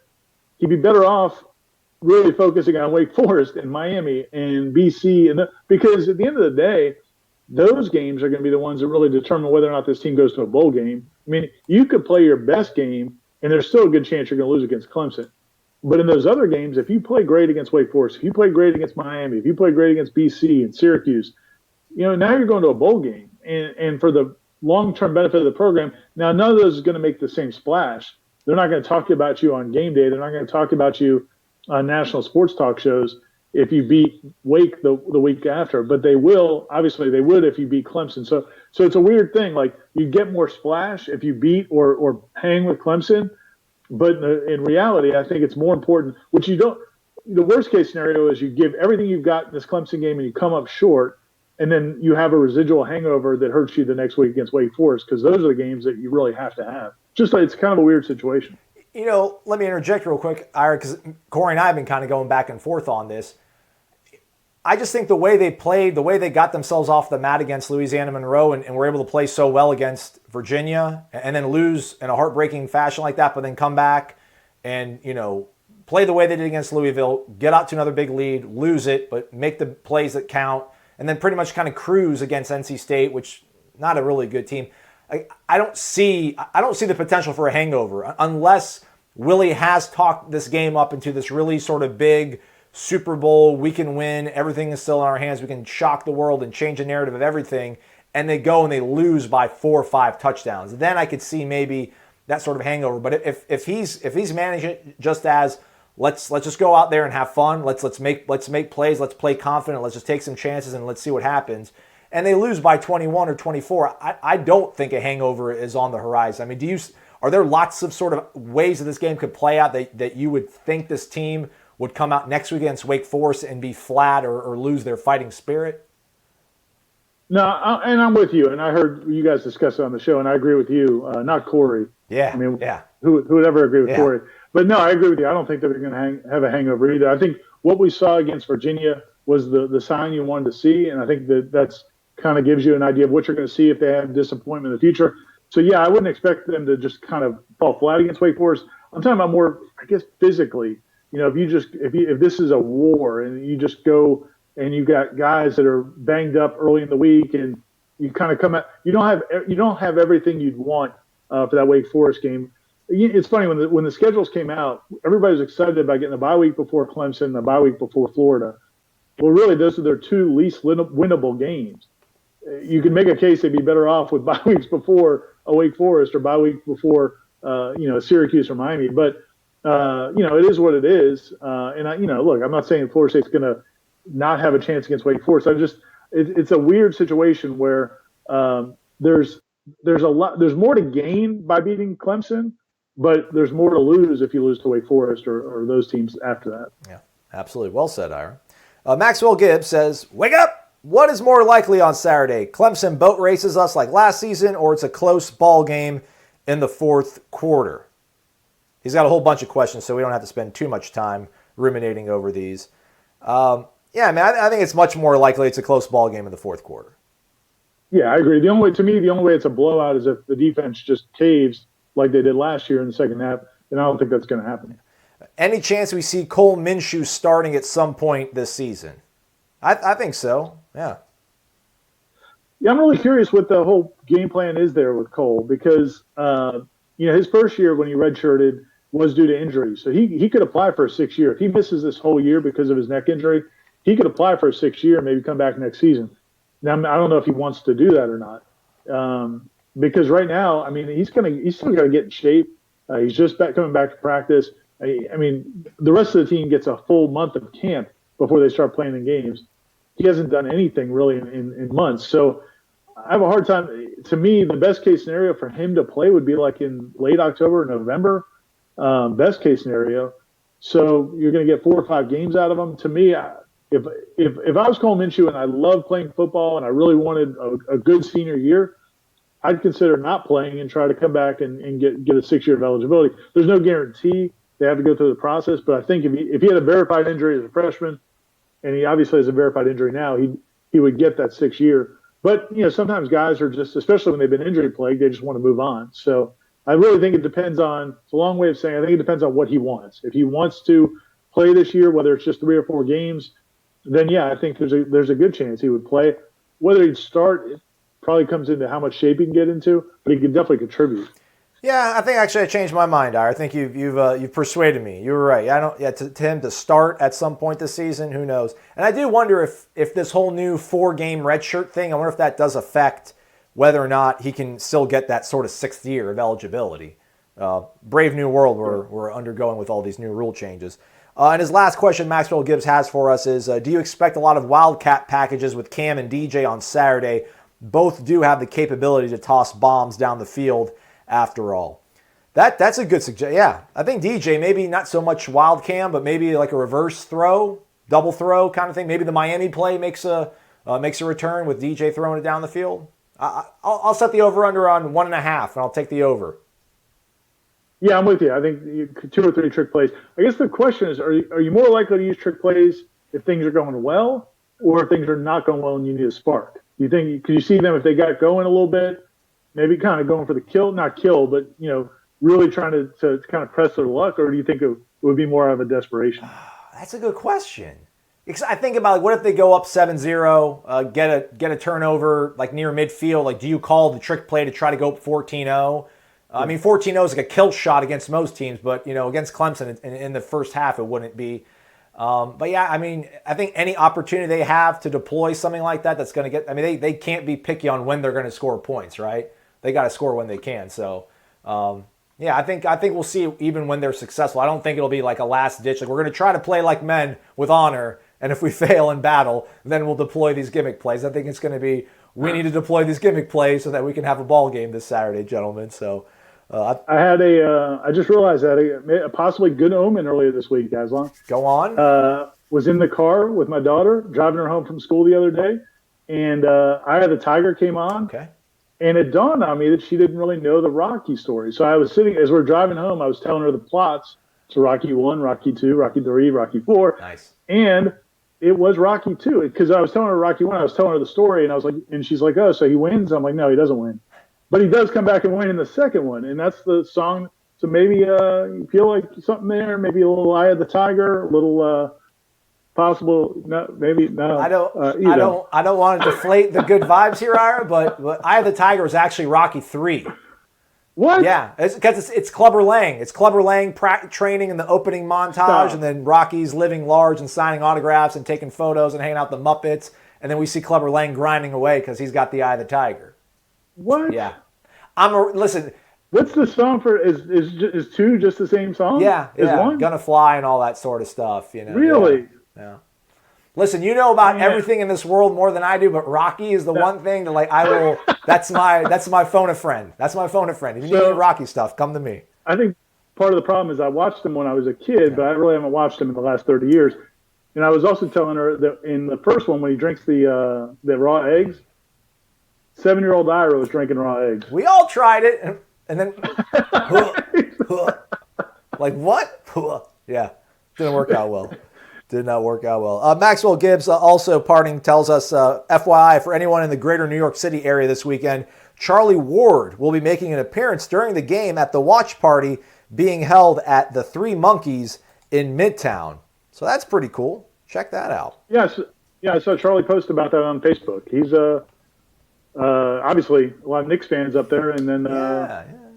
he'd be better off really focusing on Wake Forest and Miami and BC, because at the end of the day, those games are going to be the ones that really determine whether or not this team goes to a bowl game. I mean, you could play your best game, and there's still a good chance you're going to lose against Clemson. But in those other games, if you play great against Wake Forest, if you play great against Miami, if you play great against BC and Syracuse, now you're going to a bowl game. And for the long-term benefit of the program, now none of those is going to make the same splash. They're not going to talk about you on game day. They're not going to talk about you on national sports talk shows if you beat Wake the week after. But they will, obviously they would if you beat Clemson. So it's a weird thing. Like, you get more splash if you beat or hang with Clemson. But in reality, I think it's more important, which you don't – the worst-case scenario is you give everything you've got in this Clemson game and you come up short, and then you have a residual hangover that hurts you the next week against Wake Forest, because those are the games that you really have to have. Just like, it's kind of a weird situation. Let me interject real quick, Ira, because Corey and I have been kind of going back and forth on this. I just think the way they played, the way they got themselves off the mat against Louisiana Monroe and were able to play so well against Virginia and then lose in a heartbreaking fashion like that, but then come back and, play the way they did against Louisville, get out to another big lead, lose it, but make the plays that count, and then pretty much kind of cruise against NC State, which not a really good team. I don't see the potential for a hangover unless Willie has talked this game up into this really sort of big Super Bowl. We can win. Everything is still in our hands. We can shock the world and change the narrative of everything. and they go and they lose by 4 or 5 touchdowns. Then I could see maybe that sort of hangover. But if he's managing it just as let's just go out there and have fun, let's make plays, let's play confident, let's just take some chances and let's see what happens, and they lose by 21 or 24, I don't think a hangover is on the horizon. I mean, are there lots of sort of ways that this game could play out that you would think this team would come out next week against Wake Forest and be flat or lose their fighting spirit? No, and I'm with you. And I heard you guys discuss it on the show, and I agree with you. Not Corey. Yeah. I mean, yeah. Who would ever agree with Yeah. Corey? But no, I agree with you. I don't think that they're going to have a hangover either. I think what we saw against Virginia was the sign you wanted to see, and I think that's kind of gives you an idea of what you're going to see if they have disappointment in the future. So yeah, I wouldn't expect them to just kind of fall flat against Wake Forest. I'm talking about more, I guess, physically. You know, if this is a war and you just go and you got guys that are banged up early in the week and you kind of come out, you don't have everything you'd want for that Wake Forest game. It's funny when the schedules came out, everybody was excited about getting the bye week before Clemson and the bye week before Florida. Well, really, those are their 2 least winnable games. You can make a case they'd be better off with bye weeks before a Wake Forest or bye week before Syracuse or Miami. But it is what it is. Look, I'm not saying Florida State's going to not have a chance against Wake Forest. It's a weird situation where there's more to gain by beating Clemson, but there's more to lose if you lose to Wake Forest or those teams after that. Yeah, absolutely. Well said, Ira. Maxwell Gibbs says, "Wake up! What is more likely on Saturday? Clemson boat races us like last season, or it's a close ball game in the fourth quarter?" He's got a whole bunch of questions, so we don't have to spend too much time ruminating over these. I think it's much more likely it's a close ball game in the fourth quarter. Yeah, I agree. The only way it's a blowout is if the defense just caves like they did last year in the second half, and I don't think that's going to happen. Any chance we see Cole Minshew starting at some point this season? I think so, yeah. Yeah, I'm really curious what the whole game plan is there with Cole because, his first year when he redshirted was due to injury. So he could apply for a 6th year. If he misses this whole year because of his neck injury, he could apply for a 6th year and maybe come back next season. Now, I don't know if he wants to do that or not. Because right now, I mean, he's still got to get in shape. He's just coming back to practice. I mean, the rest of the team gets a full month of camp before they start playing in games. He hasn't done anything really in months. So I have a hard time. To me, the best case scenario for him to play would be like in late October, November, best case scenario. So you're going to get 4 or 5 games out of him. To me, if I was Cole Minshew and I love playing football and I really wanted a good senior year, I'd consider not playing and try to come back and get a 6 year of eligibility. There's no guarantee they have to go through the process, but I think if he had a verified injury as a freshman, and he obviously has a verified injury now, he would get that 6 year. But sometimes guys are just, especially when they've been injury plagued, they just want to move on. So I really think it depends on. It's a long way of saying I think it depends on what he wants. If he wants to play this year, whether it's just 3 or 4 games, then yeah, I think there's a good chance he would play. Whether he'd start, it probably comes into how much shape he can get into, but he can definitely contribute. Yeah, I think actually I changed my mind, Ira. I think you've persuaded me. You were right. To him to start at some point this season, who knows? And I do wonder if this whole new 4-game redshirt thing, I wonder if that does affect whether or not he can still get that sort of 6th year of eligibility. Brave new world we're undergoing with all these new rule changes. And his last question Maxwell Gibbs has for us is, do you expect a lot of Wildcat packages with Cam and DJ on Saturday? Both do have the capability to toss bombs down the field after all. That's a good suggestion. Yeah, I think DJ, maybe not so much wild cam, but maybe like a reverse throw, double throw kind of thing. Maybe the Miami play makes a return with DJ throwing it down the field. I'll set the over-under on 1.5, and I'll take the over. Yeah, I'm with you. I think 2 or 3 trick plays. I guess the question is, are you more likely to use trick plays if things are going well or if things are not going well and you need a spark? Do you think, could you see them if they got going a little bit, maybe kind of going for the kill, not kill, but, really trying to kind of press their luck, or do you think it would be more of a desperation? That's a good question. Because I think about, what if they go up 7-0, get a turnover like near midfield? Like, do you call the trick play to try to go up 14-0? I mean, 14-0 is like a kill shot against most teams, but, against Clemson in the first half, it wouldn't be. But yeah, I mean, I think any opportunity they have to deploy something like that, that's going to get. I mean, they can't be picky on when they're going to score points, right? They got to score when they can. So, yeah, I think we'll see even when they're successful. I don't think it'll be like a last ditch. Like we're going to try to play like men with honor, and if we fail in battle, then we'll deploy these gimmick plays. I think it's going to be we need to deploy these gimmick plays so that we can have a ball game this Saturday, gentlemen. So. I just realized that a possibly good omen earlier this week, Aslan. Go on. Was in the car with my daughter, driving her home from school the other day, and Eye of the Tiger came on. Okay. And it dawned on me that she didn't really know the Rocky story. So I was sitting, as we're driving home, I was telling her the plots to Rocky 1, Rocky 2, Rocky 3, Rocky 4. Nice. And it was Rocky 2. Because I was telling her Rocky 1, I was telling her the story, and I was like, and she's like, oh, so he wins? I'm like, no, he doesn't win. But he does come back and win in the second one, and that's the song. So maybe you feel like something there, maybe a little Eye of the Tiger, a little possible. No, maybe no. I don't want to deflate the good vibes here, Ira, but Eye of the Tiger was actually Rocky 3. What? Yeah, because it's Clubber Lang. It's Clubber Lang training in the opening montage, and then Rocky's living large and signing autographs and taking photos and hanging out the Muppets, and then we see Clubber Lang grinding away because he's got the Eye of the Tiger. What? Yeah. Listen. What's the song for? Is 2 just the same song? Yeah. Is 1? Gonna Fly and all that sort of stuff. You know. Really? Yeah. Listen, you know about everything in this world more than I do, but Rocky is the one thing that like I will. That's my phone a friend. That's my phone a friend. If you need any Rocky stuff, come to me. I think part of the problem is I watched them when I was a kid, but I really haven't watched them in the last 30 years. And I was also telling her that in the first one, when he drinks the raw eggs. 7-year-old Ira was drinking raw eggs. We all tried it, and then like what? Yeah, didn't work out well. Did not work out well. Maxwell Gibbs also parting tells us, FYI, for anyone in the greater New York City area this weekend, Charlie Ward will be making an appearance during the game at the watch party being held at the Three Monkeys in Midtown. So that's pretty cool. Check that out. Yes, I saw Charlie post about that on Facebook. He's obviously a lot of Knicks fans up there, and then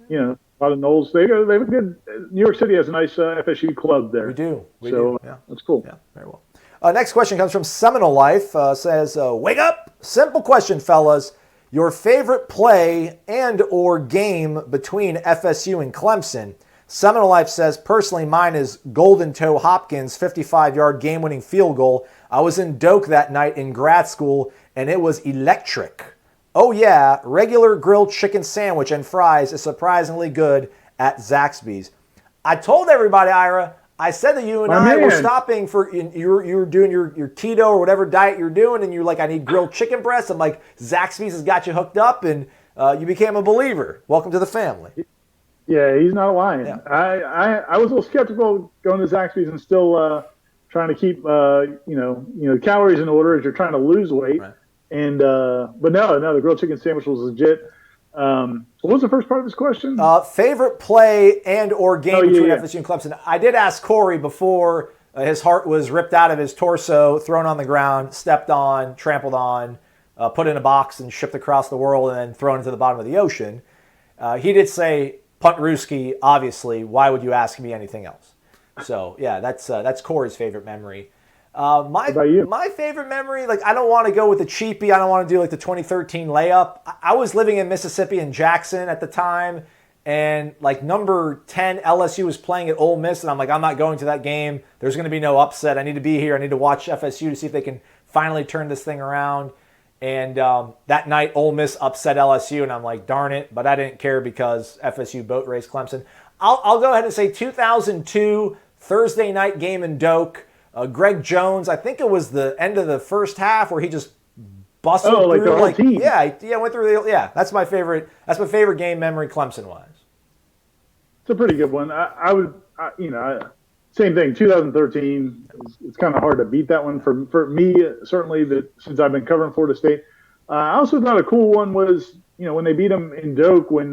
you know, a lot of Knowles. They have a good. New York City has a nice FSU club there. We do. Yeah. That's cool. Yeah, very well. Next question comes from Seminole Life. Says, "Wake up! Simple question, fellas. Your favorite play and or game between FSU and Clemson." Seminole Life says, personally, mine is Golden Toe Hopkins' 55-yard game-winning field goal. I was in Doak that night in grad school, and it was electric. Oh yeah, regular grilled chicken sandwich and fries is surprisingly good at Zaxby's. I told everybody, Ira, I said that you and I were stopping for, you were doing your keto or whatever diet you're doing, and you're like, I need grilled chicken breasts. I'm like, Zaxby's has got you hooked up, and you became a believer. Welcome to the family. Yeah, he's not lying. Yeah. I was a little skeptical going to Zaxby's and still trying to keep calories in order as you're trying to lose weight. Right. And but no, the grilled chicken sandwich was legit. What was the first part of this question? Favorite play and or game between FSU and Clemson. I did ask Corey before his heart was ripped out of his torso, thrown on the ground, stepped on, trampled on, put in a box and shipped across the world, and then thrown into the bottom of the ocean. He did say, Punt Ruski, obviously. Why would you ask me anything else? So, yeah, that's Corey's favorite memory. My favorite memory, like, I don't want to go with the cheapie. I don't want to do like the 2013 layup. I was living in Mississippi in Jackson at the time, and like number 10 LSU was playing at Ole Miss, and I'm like, I'm not going to that game. There's going to be no upset. I need to be here. I need to watch FSU to see if they can finally turn this thing around. And that night, Ole Miss upset LSU, and I'm like, darn it. But I didn't care because FSU boat raced Clemson. I'll go ahead and say 2002 Thursday night game in Doak. Greg Jones, I think it was the end of the first half where he just bustled through. Like the whole team. Yeah, went through that's my favorite. That's my favorite game memory Clemson-wise. It's a pretty good one. Same thing. 2013. It's kind of hard to beat that one for me. Certainly, since I've been covering Florida State. I also thought a cool one was when they beat them in Doak when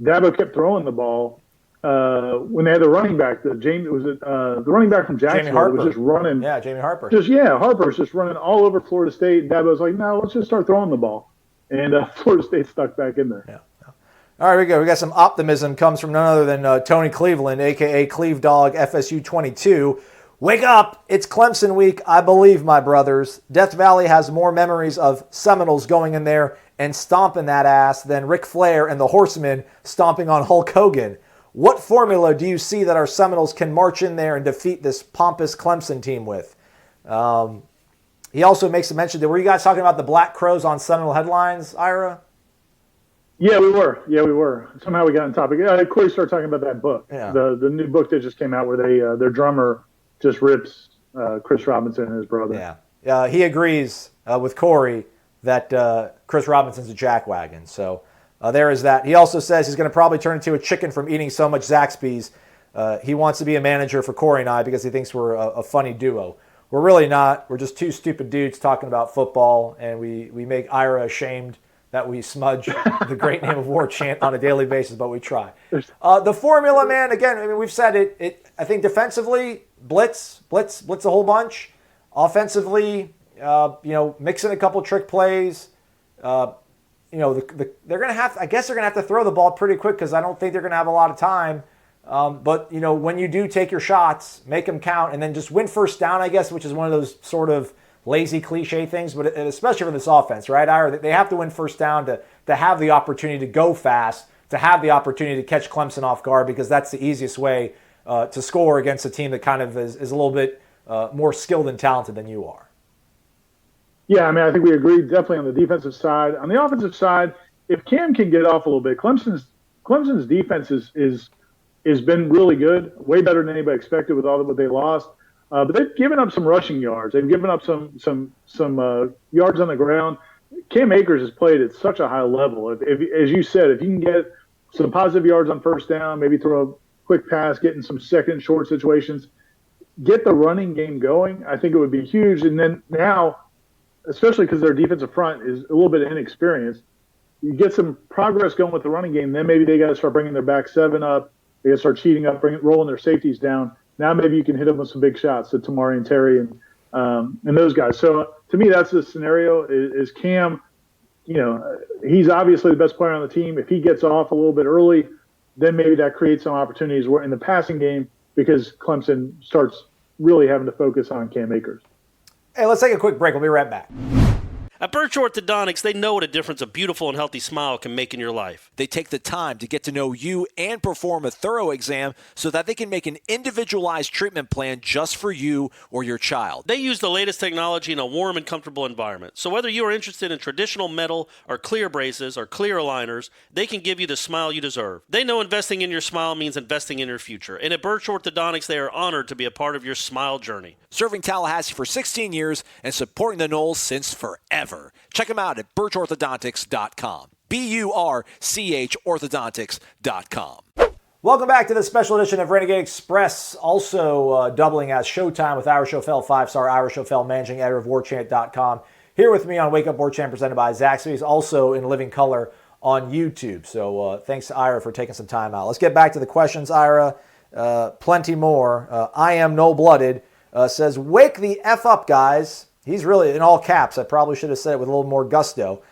Dabo kept throwing the ball. When they had the running back, the running back from Jacksonville was just running. Yeah, Jamie Harper. Harper's just running all over Florida State. And Dabo's like, no, let's just start throwing the ball. And Florida State stuck back in there. Yeah. All right, we go. We got some optimism. Comes from none other than Tony Cleveland, a.k.a. Cleve Dog FSU 22. Wake up! It's Clemson week, I believe, my brothers. Death Valley has more memories of Seminoles going in there and stomping that ass than Ric Flair and the Horsemen stomping on Hulk Hogan. What formula do you see that our Seminoles can march in there and defeat this pompous Clemson team with? He also makes a mention that, were you guys talking about the Black Crows on Seminole headlines, Ira? Yeah, we were. Somehow we got on topic. Corey started talking about that book, the new book that just came out where they their drummer just rips Chris Robinson and his brother. Yeah, he agrees with Corey that Chris Robinson's a jackwagon. So there is that. He also says he's going to probably turn into a chicken from eating so much Zaxby's. He wants to be a manager for Corey and I because he thinks we're a funny duo. We're really not. We're just two stupid dudes talking about football, and we make Ira ashamed that we smudge the great name of war chant on a daily basis, but we try. The formula, man, again, I mean, we've said it. I think defensively, blitz a whole bunch. Offensively, mix in a couple trick plays. They're gonna have. I guess they're gonna have to throw the ball pretty quick because I don't think they're gonna have a lot of time. But when you do take your shots, make them count, and then just win first down, I guess, which is one of those sort of lazy cliche things, but especially for this offense, right, Ira? They have to win first down to have the opportunity to go fast, to have the opportunity to catch Clemson off guard, because that's the easiest way to score against a team that kind of is a little bit more skilled and talented than you are. Yeah, I mean, I think we agree definitely on the defensive side. On the offensive side, if Cam can get off a little bit, Clemson's defense has been really good, way better than anybody expected with all of what they lost. But they've given up some rushing yards. They've given up some yards on the ground. Cam Akers has played at such a high level. If, as you said, if you can get some positive yards on first down, maybe throw a quick pass, get in some second short situations, get the running game going, I think it would be huge. And then now, especially because their defensive front is a little bit inexperienced, you get some progress going with the running game, then maybe they got to start bringing their back seven up. They got to start cheating up, rolling their safeties down. Now maybe you can hit them with some big shots to Tamari and Terry and those guys. So to me, that's the scenario. Is Cam, he's obviously the best player on the team. If he gets off a little bit early, then maybe that creates some opportunities in the passing game because Clemson starts really having to focus on Cam Akers. Hey, let's take a quick break. We'll be right back. At Birch Orthodontics, they know what a difference a beautiful and healthy smile can make in your life. They take the time to get to know you and perform a thorough exam so that they can make an individualized treatment plan just for you or your child. They use the latest technology in a warm and comfortable environment. So whether you are interested in traditional metal or clear braces or clear aligners, they can give you the smile you deserve. They know investing in your smile means investing in your future. And at Birch Orthodontics, they are honored to be a part of your smile journey. Serving Tallahassee for 16 years and supporting the Noles since forever. Check them out at birchorthodontics.com. BURCH orthodontics.com. Welcome back to the special edition of Renegade Express, also doubling as Showtime with Ira Schofel, 5-star Ira Schofel, managing editor of warchant.com. Here with me on Wake Up War Chant, presented by Zaxby's, also in living color on YouTube. So thanks to Ira for taking some time out. Let's get back to the questions, Ira. Plenty more. I am no-blooded says, wake the F up, guys. He's really, in all caps, I probably should have said it with a little more gusto.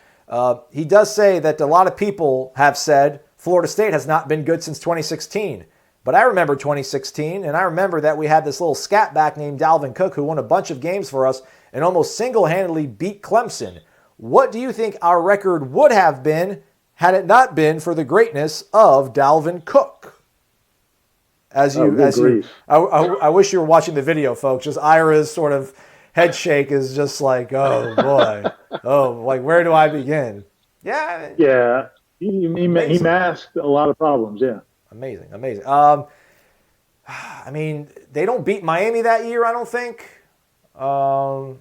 He does say that a lot of people have said Florida State has not been good since 2016. But I remember 2016, and I remember that we had this little scat back named Dalvin Cook who won a bunch of games for us and almost single-handedly beat Clemson. What do you think our record would have been had it not been for the greatness of Dalvin Cook? I wish you were watching the video, folks. Just Ira's sort of head shake is just like, oh boy, where do I begin? Yeah. He masked a lot of problems. Yeah. Amazing. I mean, they don't beat Miami that year, I don't think. Every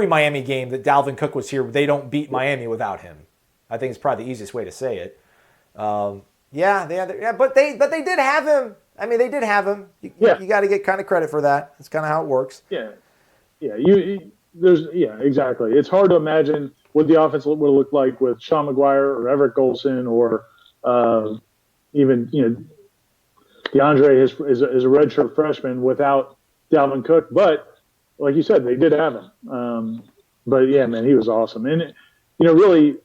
Miami game that Dalvin Cook was here, they don't beat Miami without him. I think it's probably the easiest way to say it. But they did have him. I mean, they did have him. You got to get kind of credit for that. That's kind of how it works. Yeah. Exactly. It's hard to imagine what the offense would have looked like with Sean McGuire or Everett Golson or even DeAndre is a redshirt freshman without Dalvin Cook. But like you said, they did have him. But yeah, man, he was awesome. And really,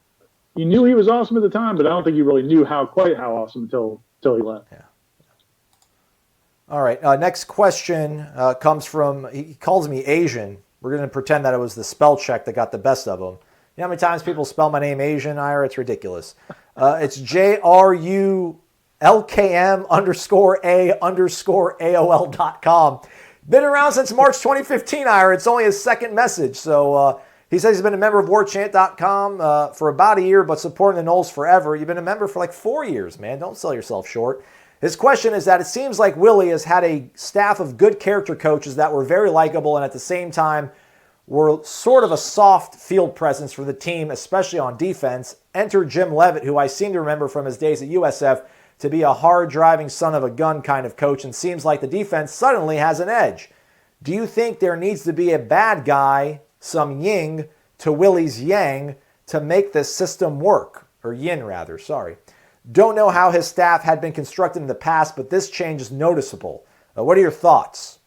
you knew he was awesome at the time, but I don't think you really knew quite how awesome until he left. Yeah. All right. Next question comes from, he calls me Asian. We're going to pretend that it was the spell check that got the best of him. You know how many times people spell my name Asian, Ira? It's ridiculous. It's JRULKM_A_AOL.com. Been around since March 2015, Ira. It's only his second message. So he says he's been a member of warchant.com for about a year, but supporting the Noles forever. You've been a member for like 4 years, man. Don't sell yourself short. His question is that it seems like Willie has had a staff of good character coaches that were very likable and at the same time were sort of a soft field presence for the team, especially on defense. Enter Jim Leavitt, who I seem to remember from his days at USF to be a hard-driving son of a gun kind of coach, and seems like the defense suddenly has an edge. Do you think there needs to be a bad guy, some yin, to Willie's yang to make this system work? Or yin, rather, sorry. Don't know how his staff had been constructed in the past, but this change is noticeable. What are your thoughts?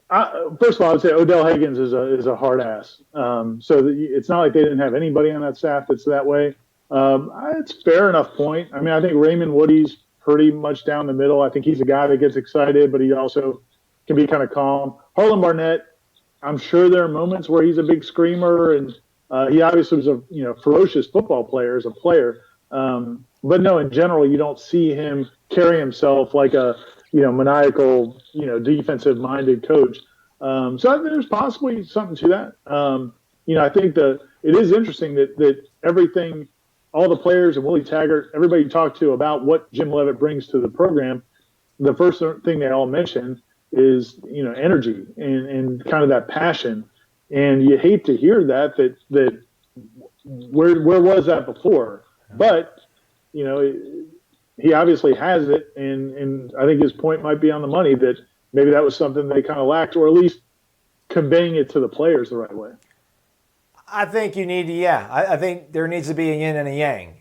First of all, I would say Odell Higgins is a hard ass. So it's not like they didn't have anybody on that staff that's that way. It's fair enough point. I mean, I think Raymond Woody's pretty much down the middle. I think he's a guy that gets excited, but he also can be kind of calm. Harlan Barnett, I'm sure there are moments where he's a big screamer, and he obviously was a ferocious football player as a player. But no, in general, you don't see him carry himself like a maniacal, defensive-minded coach. So there's possibly something to that. I think it is interesting that everything, all the players and Willie Taggart, everybody you talk to about what Jim Leavitt brings to the program, the first thing they all mention is, energy and kind of that passion. And you hate to hear that where was that before? But, he obviously has it, and I think his point might be on the money that maybe that was something they kind of lacked, or at least conveying it to the players the right way. I think you need to, I think there needs to be a yin and a yang.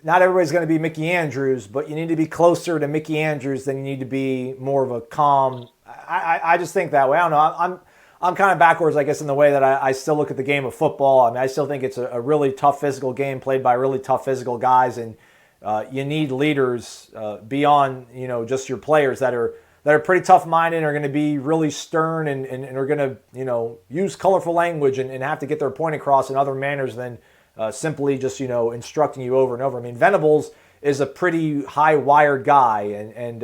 Not everybody's going to be Mickey Andrews, but you need to be closer to Mickey Andrews than you need to be more of a calm. I just think that way. I don't know. I'm kind of backwards, I guess, in the way that I still look at the game of football. I mean, I still think it's a really tough physical game played by really tough physical guys, and you need leaders beyond just your players that are pretty tough-minded, are going to be really stern, and are going to use colorful language and have to get their point across in other manners than simply just instructing you over and over. I mean, Venables is a pretty high-wired guy, and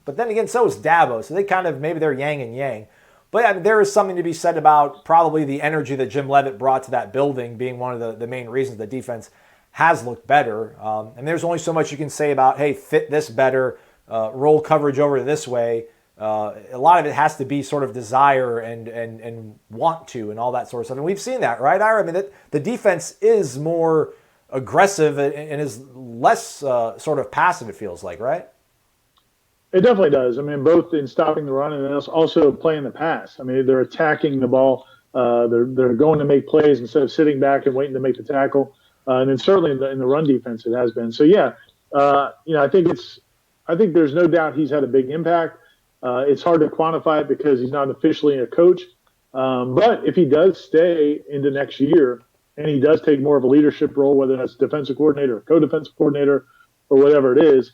but then again, so is Dabo. So they kind of, maybe they're yang and yang. But I mean, there is something to be said about probably the energy that Jim Leavitt brought to that building being one of the main reasons the defense has looked better. And there's only so much you can say about, hey, fit this better, roll coverage over this way. A lot of it has to be sort of desire and want to and all that sort of stuff. And we've seen that, right, Ira? I mean, the defense is more aggressive and is less sort of passive, it feels like, right? It definitely does. I mean, both in stopping the run and also playing the pass. I mean, they're attacking the ball. They're going to make plays instead of sitting back and waiting to make the tackle. And then certainly in the run defense, it has been. So I think there's no doubt he's had a big impact. It's hard to quantify it because he's not officially a coach. But if he does stay into next year and he does take more of a leadership role, whether that's defensive coordinator or co-defensive coordinator or whatever it is,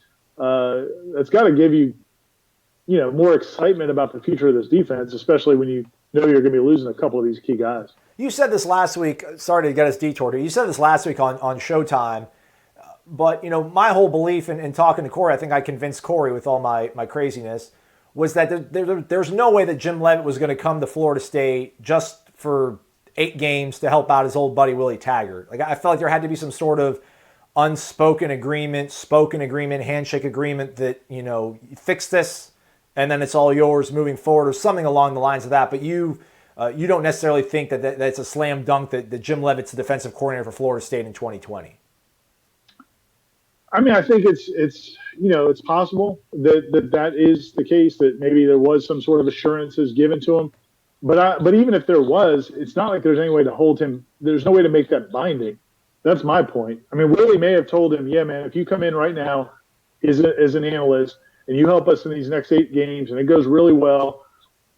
that's got to give you, more excitement about the future of this defense, especially when you know you're going to be losing a couple of these key guys. You said this last week. Sorry to get us detoured here. You said this last week on Showtime. But, my whole belief in talking to Corey, I think I convinced Corey with all my craziness, was that there's no way that Jim Leavitt was going to come to Florida State just for 8 games to help out his old buddy Willie Taggart. Like, I felt like there had to be some sort of unspoken agreement, spoken agreement, handshake agreement that, fix this and then it's all yours moving forward, or something along the lines of that. But you don't necessarily think that it's a slam dunk that Jim Leavitt's the defensive coordinator for Florida State in 2020. I mean, I think it's possible that is the case, that maybe there was some sort of assurances given to him. But even if there was, it's not like there's any way to hold him. There's no way to make that binding. That's my point. I mean, Willie may have told him, yeah, man, if you come in right now as an analyst and you help us in these next 8 games and it goes really well,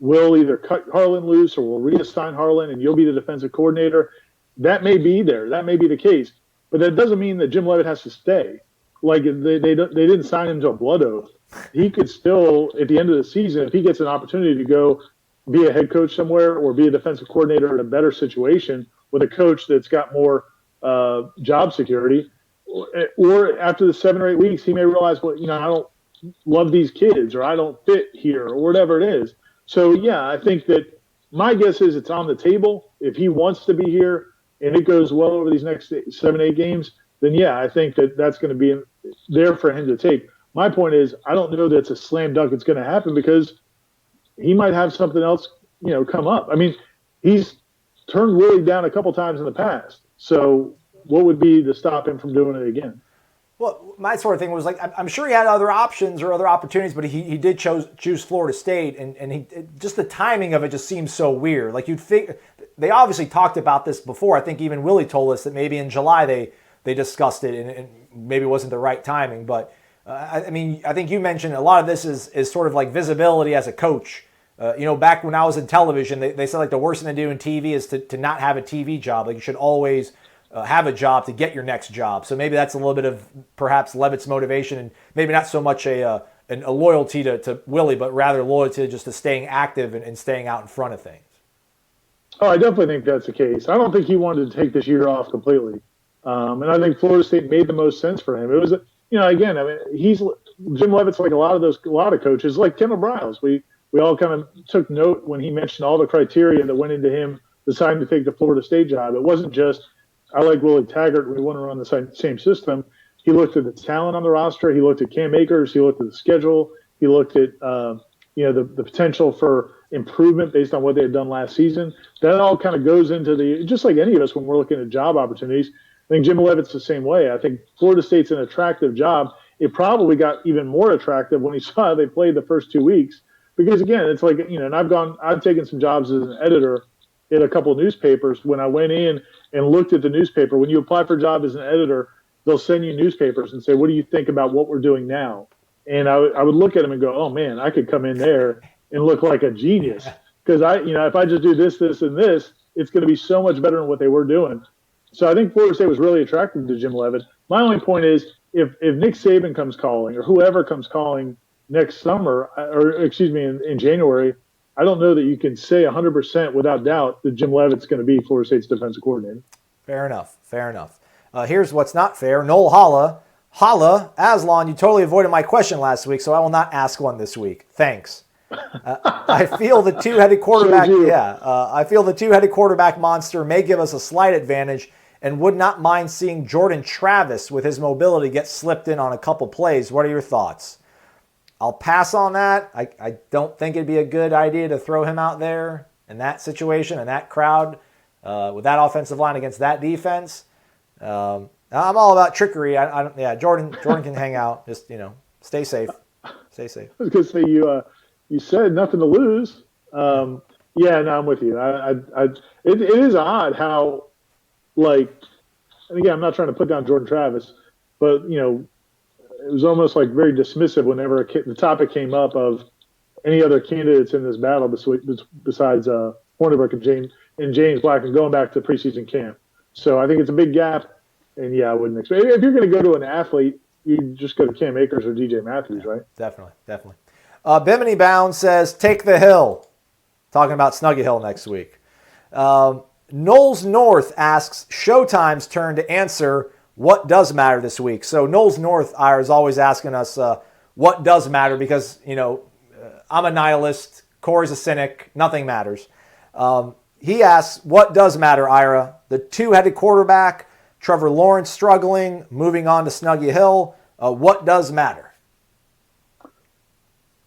we'll either cut Harlan loose or we'll reassign Harlan and you'll be the defensive coordinator. That may be there. That may be the case. But that doesn't mean that Jim Leavitt has to stay. like they didn't sign him to a blood oath. He could still, at the end of the season, if he gets an opportunity to go be a head coach somewhere or be a defensive coordinator in a better situation with a coach that's got more job security, or after the 7 or 8 weeks, he may realize, well, I don't love these kids, or I don't fit here, or whatever it is. So, yeah, I think that my guess is it's on the table. If he wants to be here and it goes well over these next 7, 8 games, then, yeah, I think that that's going to be there for him to take. My point is, I don't know that it's a slam dunk it's going to happen, because he might have something else, come up. I mean, he's turned Willie down a couple times in the past. So what would be to stop him from doing it again? Well, my sort of thing was like, I'm sure he had other options or other opportunities, but he did choose Florida State, and just the timing of it just seems so weird. Like, you'd think they obviously talked about this before. I think even Willie told us that maybe in July they discussed it, and maybe it wasn't the right timing. But I mean, I think you mentioned a lot of this is sort of like visibility as a coach. Back when I was in television, they said like the worst thing to do in TV is to not have a TV job. Like, you should always have a job to get your next job. So maybe that's a little bit of perhaps Leavitt's motivation, and maybe not so much a loyalty to Willie, but rather loyalty just to staying active and staying out in front of things. Oh, I definitely think that's the case. I don't think he wanted to take this year off completely. And I think Florida State made the most sense for him. It was, again, I mean, Jim Leavitt's like a lot of coaches, like Kendall Briles. We all kind of took note when he mentioned all the criteria that went into him deciding to take the Florida State job. It wasn't just, I like Willie Taggart, we want to run the same system. He looked at the talent on the roster. He looked at Cam Akers. He looked at the schedule. He looked at, the potential for improvement based on what they had done last season. That all kind of goes into just like any of us when we're looking at job opportunities. I think Jim Leavitt's the same way. I think Florida State's an attractive job. It probably got even more attractive when he saw how they played the first 2 weeks. Because again, it's like, and I've taken some jobs as an editor at a couple of newspapers. When I went in and looked at the newspaper, when you apply for a job as an editor, they'll send you newspapers and say, what do you think about what we're doing now? And I would look at them and go, oh man, I could come in there and look like a genius. Because if I just do this, this, and this, it's going to be so much better than what they were doing. So I think Florida State was really attractive to Jim Leavitt. My only point is, if Nick Saban comes calling, or whoever comes calling next summer, in January, I don't know that you can say 100% without doubt that Jim Leavitt's going to be Florida State's defensive coordinator. Fair enough. Here's what's not fair. Noel Holla, Aslan, you totally avoided my question last week, so I will not ask one this week. Thanks. I feel the two-headed quarterback. I feel the two-headed quarterback monster may give us a slight advantage, and would not mind seeing Jordan Travis with his mobility get slipped in on a couple plays. What are your thoughts? I'll pass on that. I don't think it'd be a good idea to throw him out there in that situation and that crowd with that offensive line against that defense. I'm all about trickery. Jordan can hang out. Just stay safe. Stay safe. I was going to say you said nothing to lose. I'm with you. It is odd how, and again, I'm not trying to put down Jordan Travis, but it was almost like very dismissive whenever the topic came up of any other candidates in this battle besides Hornibrook and James Black, and going back to preseason camp. So I think it's a big gap, and I wouldn't expect. If you're going to go to an athlete, you just go to Cam Akers or DJ Matthews, right? Definitely. Bimini Bound says, take the hill. Talking about Snuggy Hill next week. Knowles North asks, Showtime's turn to answer what does matter this week. So Knowles North, Ira, is always asking us what does matter, because, I'm a nihilist, Corey's a cynic, nothing matters. He asks, what does matter, Ira? The two-headed quarterback, Trevor Lawrence struggling, moving on to Snuggy Hill. What does matter?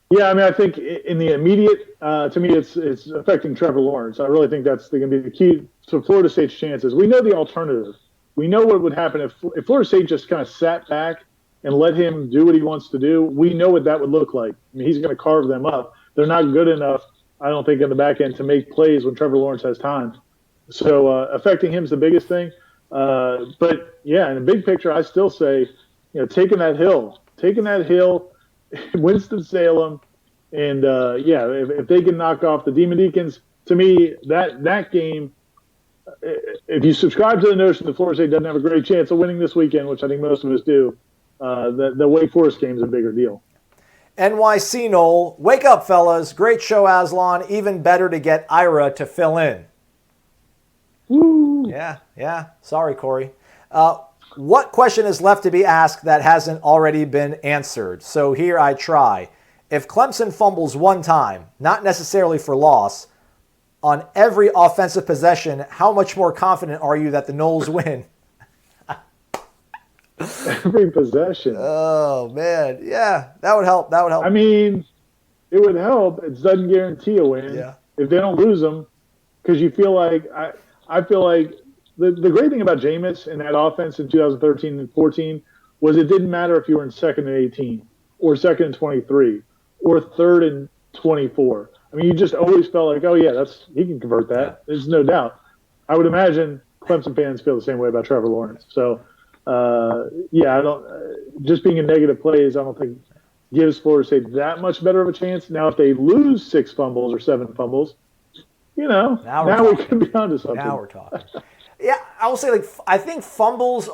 Yeah, I think in the immediate, to me, it's affecting Trevor Lawrence. I really think that's going to be the key to Florida State's chances. We know the alternative. We know what would happen if Florida State just kind of sat back and let him do what he wants to do. We know what that would look like. He's going to carve them up. They're not good enough, I don't think, in the back end to make plays when Trevor Lawrence has time. So affecting him is the biggest thing. But, in the big picture, I still say, taking that hill, Winston-Salem, and, if they can knock off the Demon Deacons, to me, that game, if you subscribe to the notion that Florida State doesn't have a great chance of winning this weekend, which I think most of us do, the Wake Forest game is a bigger deal. NYC Knoll, wake up, fellas. Great show, Aslan. Even better to get Ira to fill in. Woo. Yeah. Sorry, Corey. What question is left to be asked that hasn't already been answered? So here I try. If Clemson fumbles one time, not necessarily for loss, on every offensive possession, how much more confident are you that the Noles win? Every possession. Oh, man. Yeah, that would help. I mean, it would help. It doesn't guarantee a win. Yeah. If they don't lose them, because you feel like I feel like the great thing about Jameis in that offense in 2013 and 14 was it didn't matter if you were in 2nd and 18 or 2nd and 23 or 3rd and 24. I mean, you just always felt like, oh yeah, he can convert that. Yeah. There's no doubt. I would imagine Clemson fans feel the same way about Trevor Lawrence. So. I don't. Just being in negative plays, I don't think gives Florida State that much better of a chance. Now, if they lose 6 fumbles or 7 fumbles, now we can be onto something. Now we're talking. Yeah, I will say, I think fumbles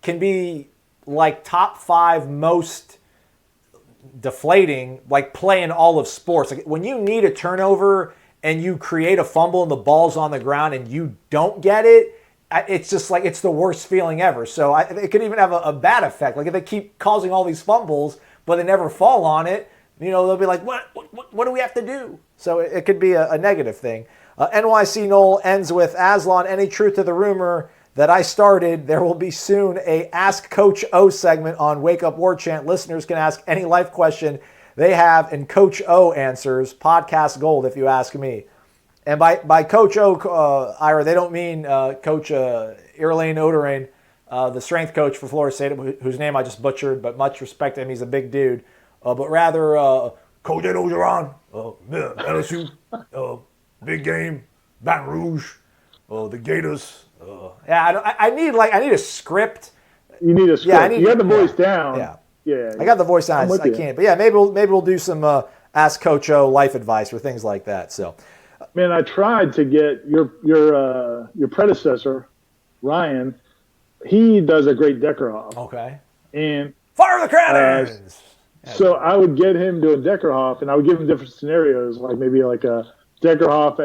can be like top 5 most deflating, play in all of sports. Like when you need a turnover and you create a fumble and the ball's on the ground and you don't get it. It's just it's the worst feeling ever. So it could even have a bad effect. Like if they keep causing all these fumbles, but they never fall on it, they'll be like, what do we have to do? So it could be a negative thing. NYC Knoll ends with, Aslan, any truth to the rumor that I started? There will be soon a Ask Coach O segment on Wake Up War Chant. Listeners can ask any life question they have, and Coach O answers. Podcast gold, if you ask me. And by Coach O, Ira, they don't mean Coach Irlaine Oderain, the strength coach for Florida State, whose name I just butchered, but much respect to him. He's a big dude. But rather, Coach Ed Ogeron, LSU, big game, Baton Rouge, the Gators. I need a script. You need a script. You got the voice down. Yeah. I got the voice down. I can't. But yeah, maybe we'll do some Ask Coach O life advice or things like that. So. Man, I tried to get your predecessor, Ryan. He does a great Deckerhoff. Okay. And fire the cannons. So I would get him doing Deckerhoff, and I would give him different scenarios, like maybe like a Deckerhoff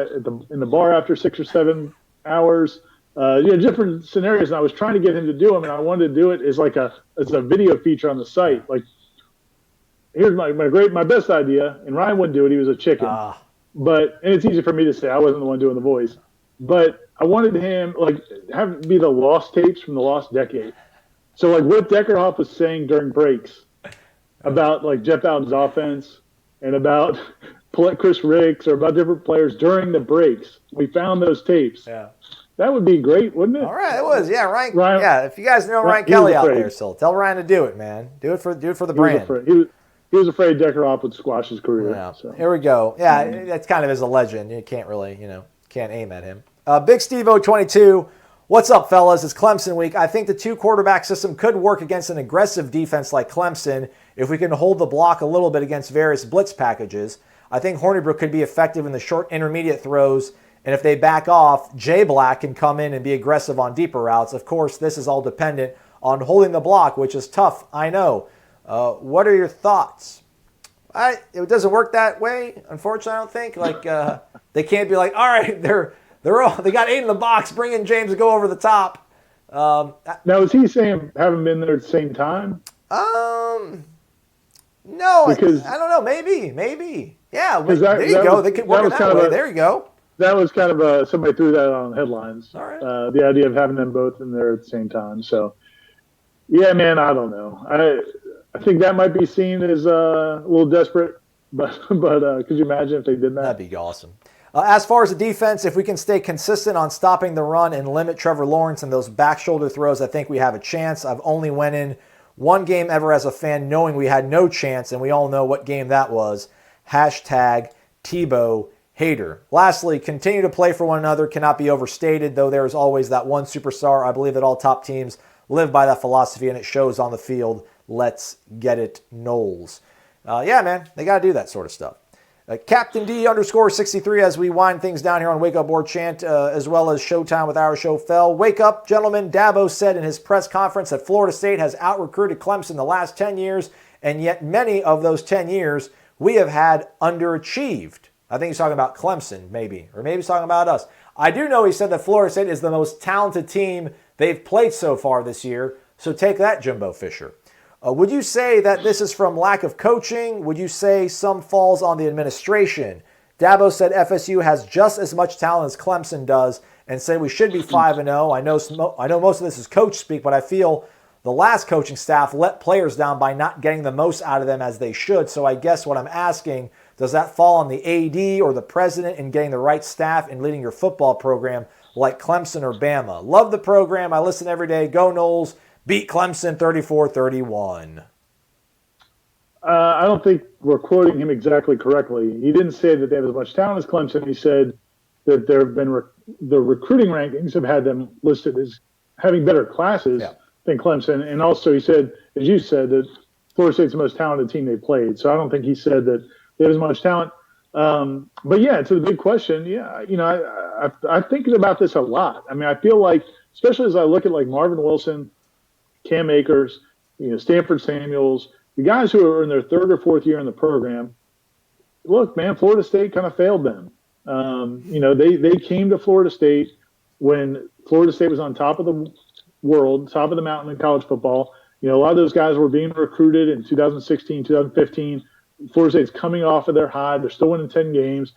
in the bar after 6 or 7 hours. Different scenarios. And I was trying to get him to do them, and I wanted to do it as as a video feature on the site. Like, here's my best idea, and Ryan wouldn't do it. He was a chicken. And it's easy for me to say. I wasn't the one doing the voice. But I wanted him, have it be the lost tapes from the lost decade. So, what Deckerhoff was saying during breaks about, Jeff Alden's offense and about Chris Ricks or about different players during the breaks. We found those tapes. Yeah. That would be great, wouldn't it? All right, it was. Yeah, Ryan. Yeah, if you guys know Ryan Kelly out there still, tell Ryan to do it, man. Do it for the brand. He was afraid Deckerhoff would squash his career. Yeah. So. Here we go. Yeah, that's kind of as a legend. You can't really, can't aim at him. Big Steve 22. What's up, fellas? It's Clemson week. I think the 2-quarterback system could work against an aggressive defense like Clemson if we can hold the block a little bit against various blitz packages. I think Hornibrook could be effective in the short intermediate throws, and if they back off, Jay Black can come in and be aggressive on deeper routes. Of course, this is all dependent on holding the block, which is tough, I know. What are your thoughts? It doesn't work that way, unfortunately, I don't think. They can't be like, all right, they got 8 in the box, bring in James to go over the top. Now, is he saying haven't been there at the same time? No, because I don't know. Maybe. Yeah, there you go. They could work it that way. There you go. That was kind of somebody threw that on headlines. All right. The idea of having them both in there at the same time. So, yeah, man, I don't know. I think that might be seen as a little desperate, but could you imagine if they did that? That'd be awesome. As far as the defense, if we can stay consistent on stopping the run and limit Trevor Lawrence and those back shoulder throws, I think we have a chance. I've only went in one game ever as a fan knowing we had no chance, and we all know what game that was. Hashtag Tebow hater. Lastly, continue to play for one another cannot be overstated, though there is always that one superstar. I believe that all top teams live by that philosophy, and it shows on the field. Let's get it, Knowles. Yeah, man, they got to do that sort of stuff. Captain D_63 as we wind things down here on Wake Up War Chant, as well as Showtime with Our Show Fell. Wake up, gentlemen. Dabo said in his press conference that Florida State has out-recruited Clemson the last 10 years, and yet many of those 10 years we have had underachieved. I think he's talking about Clemson, maybe, or maybe he's talking about us. I do know he said that Florida State is the most talented team they've played so far this year, so take that, Jimbo Fisher. Would you say that this is from lack of coaching? Would you say some falls on the administration? Dabo said FSU has just as much talent as Clemson does and said we should be 5-0. I know most of this is coach speak, but I feel the last coaching staff let players down by not getting the most out of them as they should. So I guess what I'm asking, does that fall on the AD or the president in getting the right staff and leading your football program like Clemson or Bama? Love the program. I listen every day. Go Noles. Beat Clemson 34-31. I don't think we're quoting him exactly correctly. He didn't say that they have as much talent as Clemson. He said that there have been the recruiting rankings have had them listed as having better classes than Clemson. And also he said, as you said, that Florida State's the most talented team they played. So I don't think he said that they have as much talent. But yeah, to the big question, I'm thinking about this a lot. I mean, I feel like, especially as I look at like Marvin Wilson, Cam Akers, Stanford Samuels, the guys who are in their third or fourth year in the program. Look, man, Florida State kind of failed them. They came to Florida State when Florida State was on top of the world, top of the mountain in college football. A lot of those guys were being recruited in 2016, 2015. Florida State's coming off of their high. They're still winning 10 games.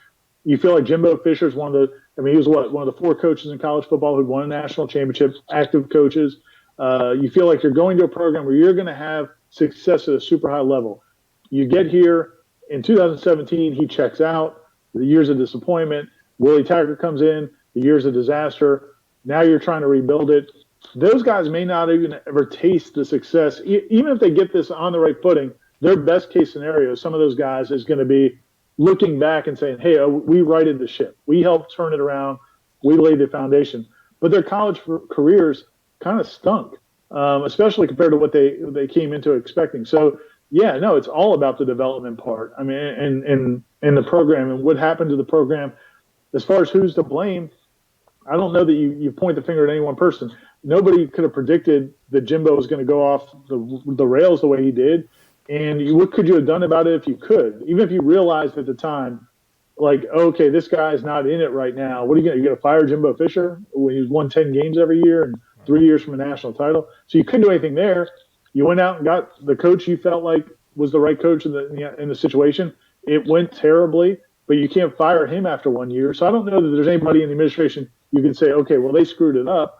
You feel like Jimbo Fisher's one of the 4 coaches in college football who won a national championship, active coaches. You feel like you're going to a program where you're going to have success at a super high level. You get here in 2017, he checks out. The years of disappointment. Willie Taggart comes in. The years of disaster. Now you're trying to rebuild it. Those guys may not even ever taste the success. Even if they get this on the right footing, their best case scenario, some of those guys is going to be looking back and saying, hey, we righted the ship. We helped turn it around. We laid the foundation. But their college careers kind of stunk, especially compared to what they came into expecting. So, yeah, no, it's all about the development part. I mean, and the program and what happened to the program. As far as who's to blame, I don't know that you point the finger at any one person. Nobody could have predicted that Jimbo was going to go off the rails the way he did. And what could you have done about it if you could? Even if you realized at the time, like, okay, this guy's not in it right now. What are you going to? You going to fire Jimbo Fisher when he's won 10 games every year and 3 years from a national title? So you couldn't do anything there. You went out and got the coach you felt like was the right coach in the situation. It went terribly, but you can't fire him after 1 year. So I don't know that there's anybody in the administration you can say, okay, well, they screwed it up.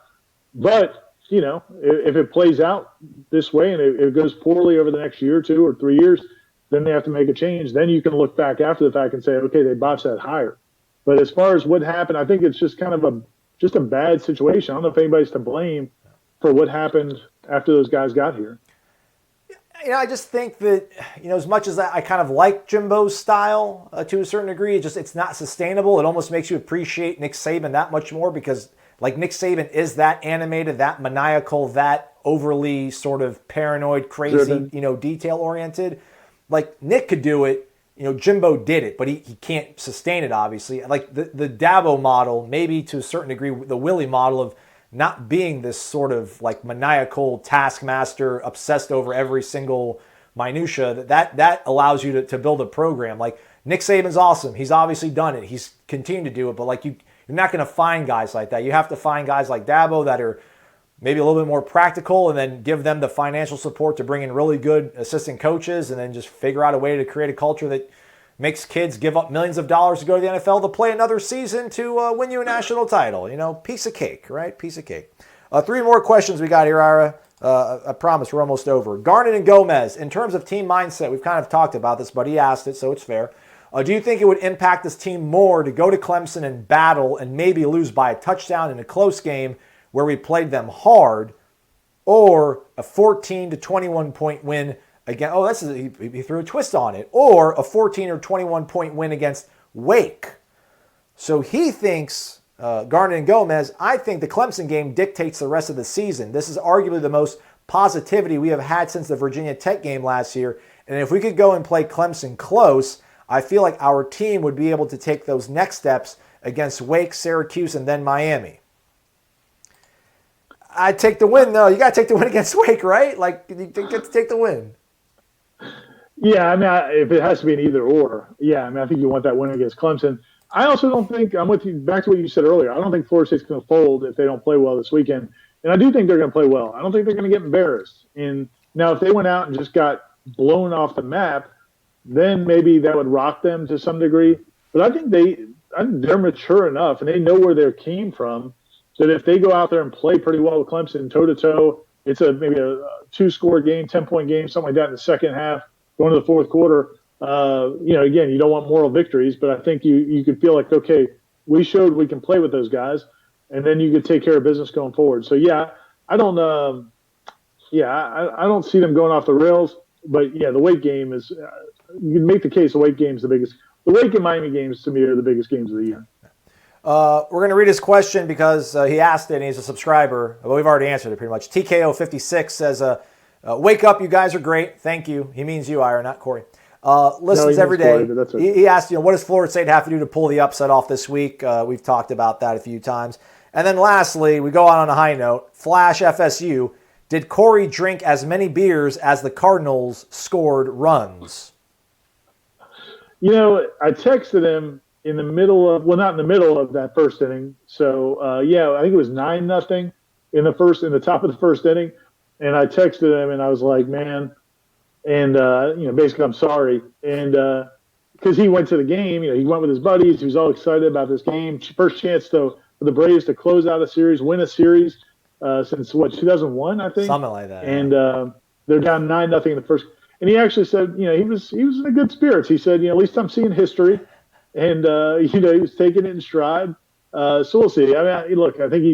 But, if it plays out this way and it goes poorly over the next year or 2 or 3 years, then they have to make a change. Then you can look back after the fact and say, okay, they botched that hire. But as far as what happened, I think it's just kind of a bad situation. I don't know if anybody's to blame for what happened after those guys got here. I just think that, as much as I kind of like Jimbo's style to a certain degree, it's not sustainable. It almost makes you appreciate Nick Saban that much more because, like, Nick Saban is that animated, that maniacal, that overly sort of paranoid, crazy, detail-oriented. Like, Nick could do it. Jimbo did it, but he can't sustain it, obviously. Like, the Dabo model, maybe to a certain degree, the Willie model of not being this sort of like maniacal taskmaster obsessed over every single minutia, that allows you to build a program. Like, Nick Saban's awesome. He's obviously done it. He's continued to do it, but like you're not going to find guys like that. You have to find guys like Dabo that are maybe a little bit more practical and then give them the financial support to bring in really good assistant coaches and then just figure out a way to create a culture that makes kids give up millions of dollars to go to the NFL to play another season to win you a national title. Piece of cake, right? Piece of cake. 3 more questions we got here, Ira. I promise we're almost over. Garnet and Gomez, in terms of team mindset, we've kind of talked about this, but he asked it, so it's fair. Do you think it would impact this team more to go to Clemson and battle and maybe lose by a touchdown in a close game where we played them hard, or a 14-21 point win again? Oh, he threw a twist on it. Or a 14 or 21 point win against Wake. So he thinks, Garnet and Gomez, I think the Clemson game dictates the rest of the season. This is arguably the most positivity we have had since the Virginia Tech game last year. And if we could go and play Clemson close, I feel like our team would be able to take those next steps against Wake, Syracuse, and then Miami. I'd take the win, though. You got to take the win against Wake, right? Like, you get to take the win. Yeah, I mean, if it has to be an either or, yeah, I mean, I think you want that win against Clemson. I also don't think, I'm with you, back to what you said earlier, I don't think Florida State's going to fold if they don't play well this weekend. And I do think they're going to play well. I don't think they're going to get embarrassed. And now, if they went out and just got blown off the map, then maybe that would rock them to some degree. But I think they're mature enough and they know where they came from that if they go out there and play pretty well with Clemson toe-to-toe, it's maybe a 2-score game, 10-point game, something like that in the second half, going to the fourth quarter. Again, you don't want moral victories, but I think you could feel like, okay, we showed we can play with those guys, and then you could take care of business going forward. So, yeah, I don't see them going off the rails. But, yeah, the Wake game is you can make the case the Wake game is the biggest. The Wake and Miami games, to me, are the biggest games of the year. We're going to read his question because he asked it and he's a subscriber. Well, we've already answered it pretty much. TKO56 says, wake up, you guys are great. Thank you. He means you, Ira, not Corey. Listens every day. Corey, okay. He asked, what does Florida State have to do to pull the upset off this week? We've talked about that a few times. And then lastly, we go on a high note. Flash FSU. Did Corey drink as many beers as the Cardinals scored runs? I texted him in the middle of, well, not in the middle of that first inning. So, I think it was 9-0 in the top of the first inning. And I texted him and I was like, man, and, basically I'm sorry. And because he went to the game, he went with his buddies. He was all excited about this game. First chance for the Braves to close out a series, win a series since, 2001, I think? Something like that. And they're down 9-0 in the first. And he actually said, he was in a good spirits. He said, at least I'm seeing history. And, he was taking it in stride. So we'll see. I mean, look, I think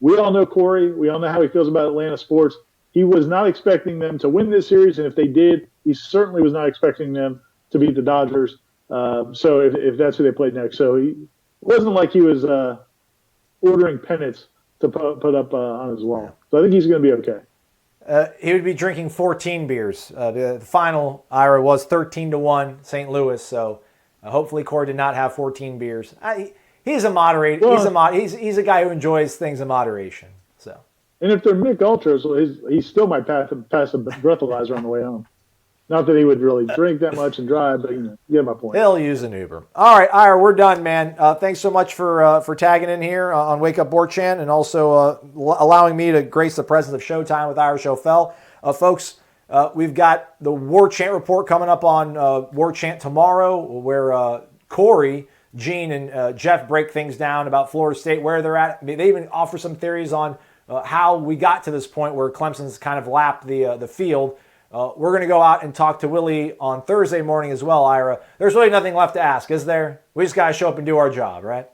we all know Corey. We all know how he feels about Atlanta sports. He was not expecting them to win this series. And if they did, he certainly was not expecting them to beat the Dodgers. So if that's who they played next. So it wasn't like he was ordering pennants to put up on his wall. So I think he's going to be okay. He would be drinking 14 beers. The final, Ira, was 13-1 St. Louis. So hopefully Corey did not have 14 beers. He's a moderate. Well, he's a guy who enjoys things in moderation. So. And if they're Mick Ultras, he still might pass a breathalyzer on the way home. Not that he would really drink that much and drive, but you get my point. He'll use an Uber. All right, Ira, we're done, man. Thanks so much for tagging in here on Wake Up War Chant and also allowing me to grace the presence of Showtime with Ira Schofel. Folks, we've got the War Chant report coming up on War Chant tomorrow, where Corey, Gene, and Jeff break things down about Florida State, where they're at. They even offer some theories on how we got to this point where Clemson's kind of lapped the field. We're going to go out and talk to Willie on Thursday morning as well, Ira. There's really nothing left to ask, is there? We just got to show up and do our job, right?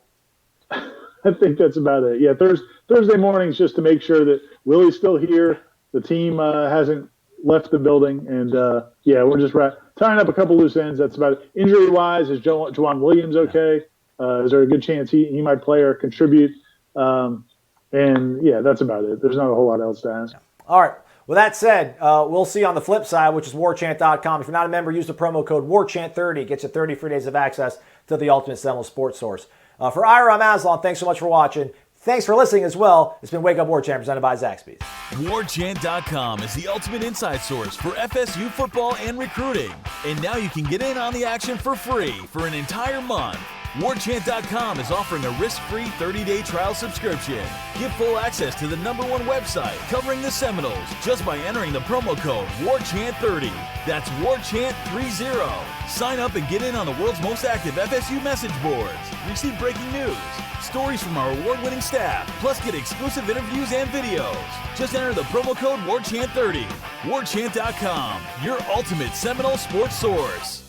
I think that's about it. Yeah, Thursday mornings just to make sure that Willie's still here, the team hasn't left the building, and we're just tying up a couple loose ends. That's about it. Injury-wise, is Juwan Williams okay? Is there a good chance he might play or contribute? And that's about it. There's not a whole lot else to ask. All right. With that said, we'll see you on the flip side, which is warchant.com. If you're not a member, use the promo code WARCHANT30. Gets you 30 free days of access to the ultimate Seminole sports source. For Ira, I'm Aslan. Thanks so much for watching. Thanks for listening as well. It's been Wake Up War Chant presented by Zaxby's. WarChant.com is the ultimate inside source for FSU football and recruiting. And now you can get in on the action for free for an entire month. WarChant.com is offering a risk-free 30-day trial subscription. Get full access to the #1 website covering the Seminoles just by entering the promo code WARCHANT30. That's WARCHANT30. Sign up and get in on the world's most active FSU message boards. Receive breaking news, stories from our award-winning staff, plus get exclusive interviews and videos. Just enter the promo code WARCHANT30. WarChant.com, your ultimate Seminole sports source.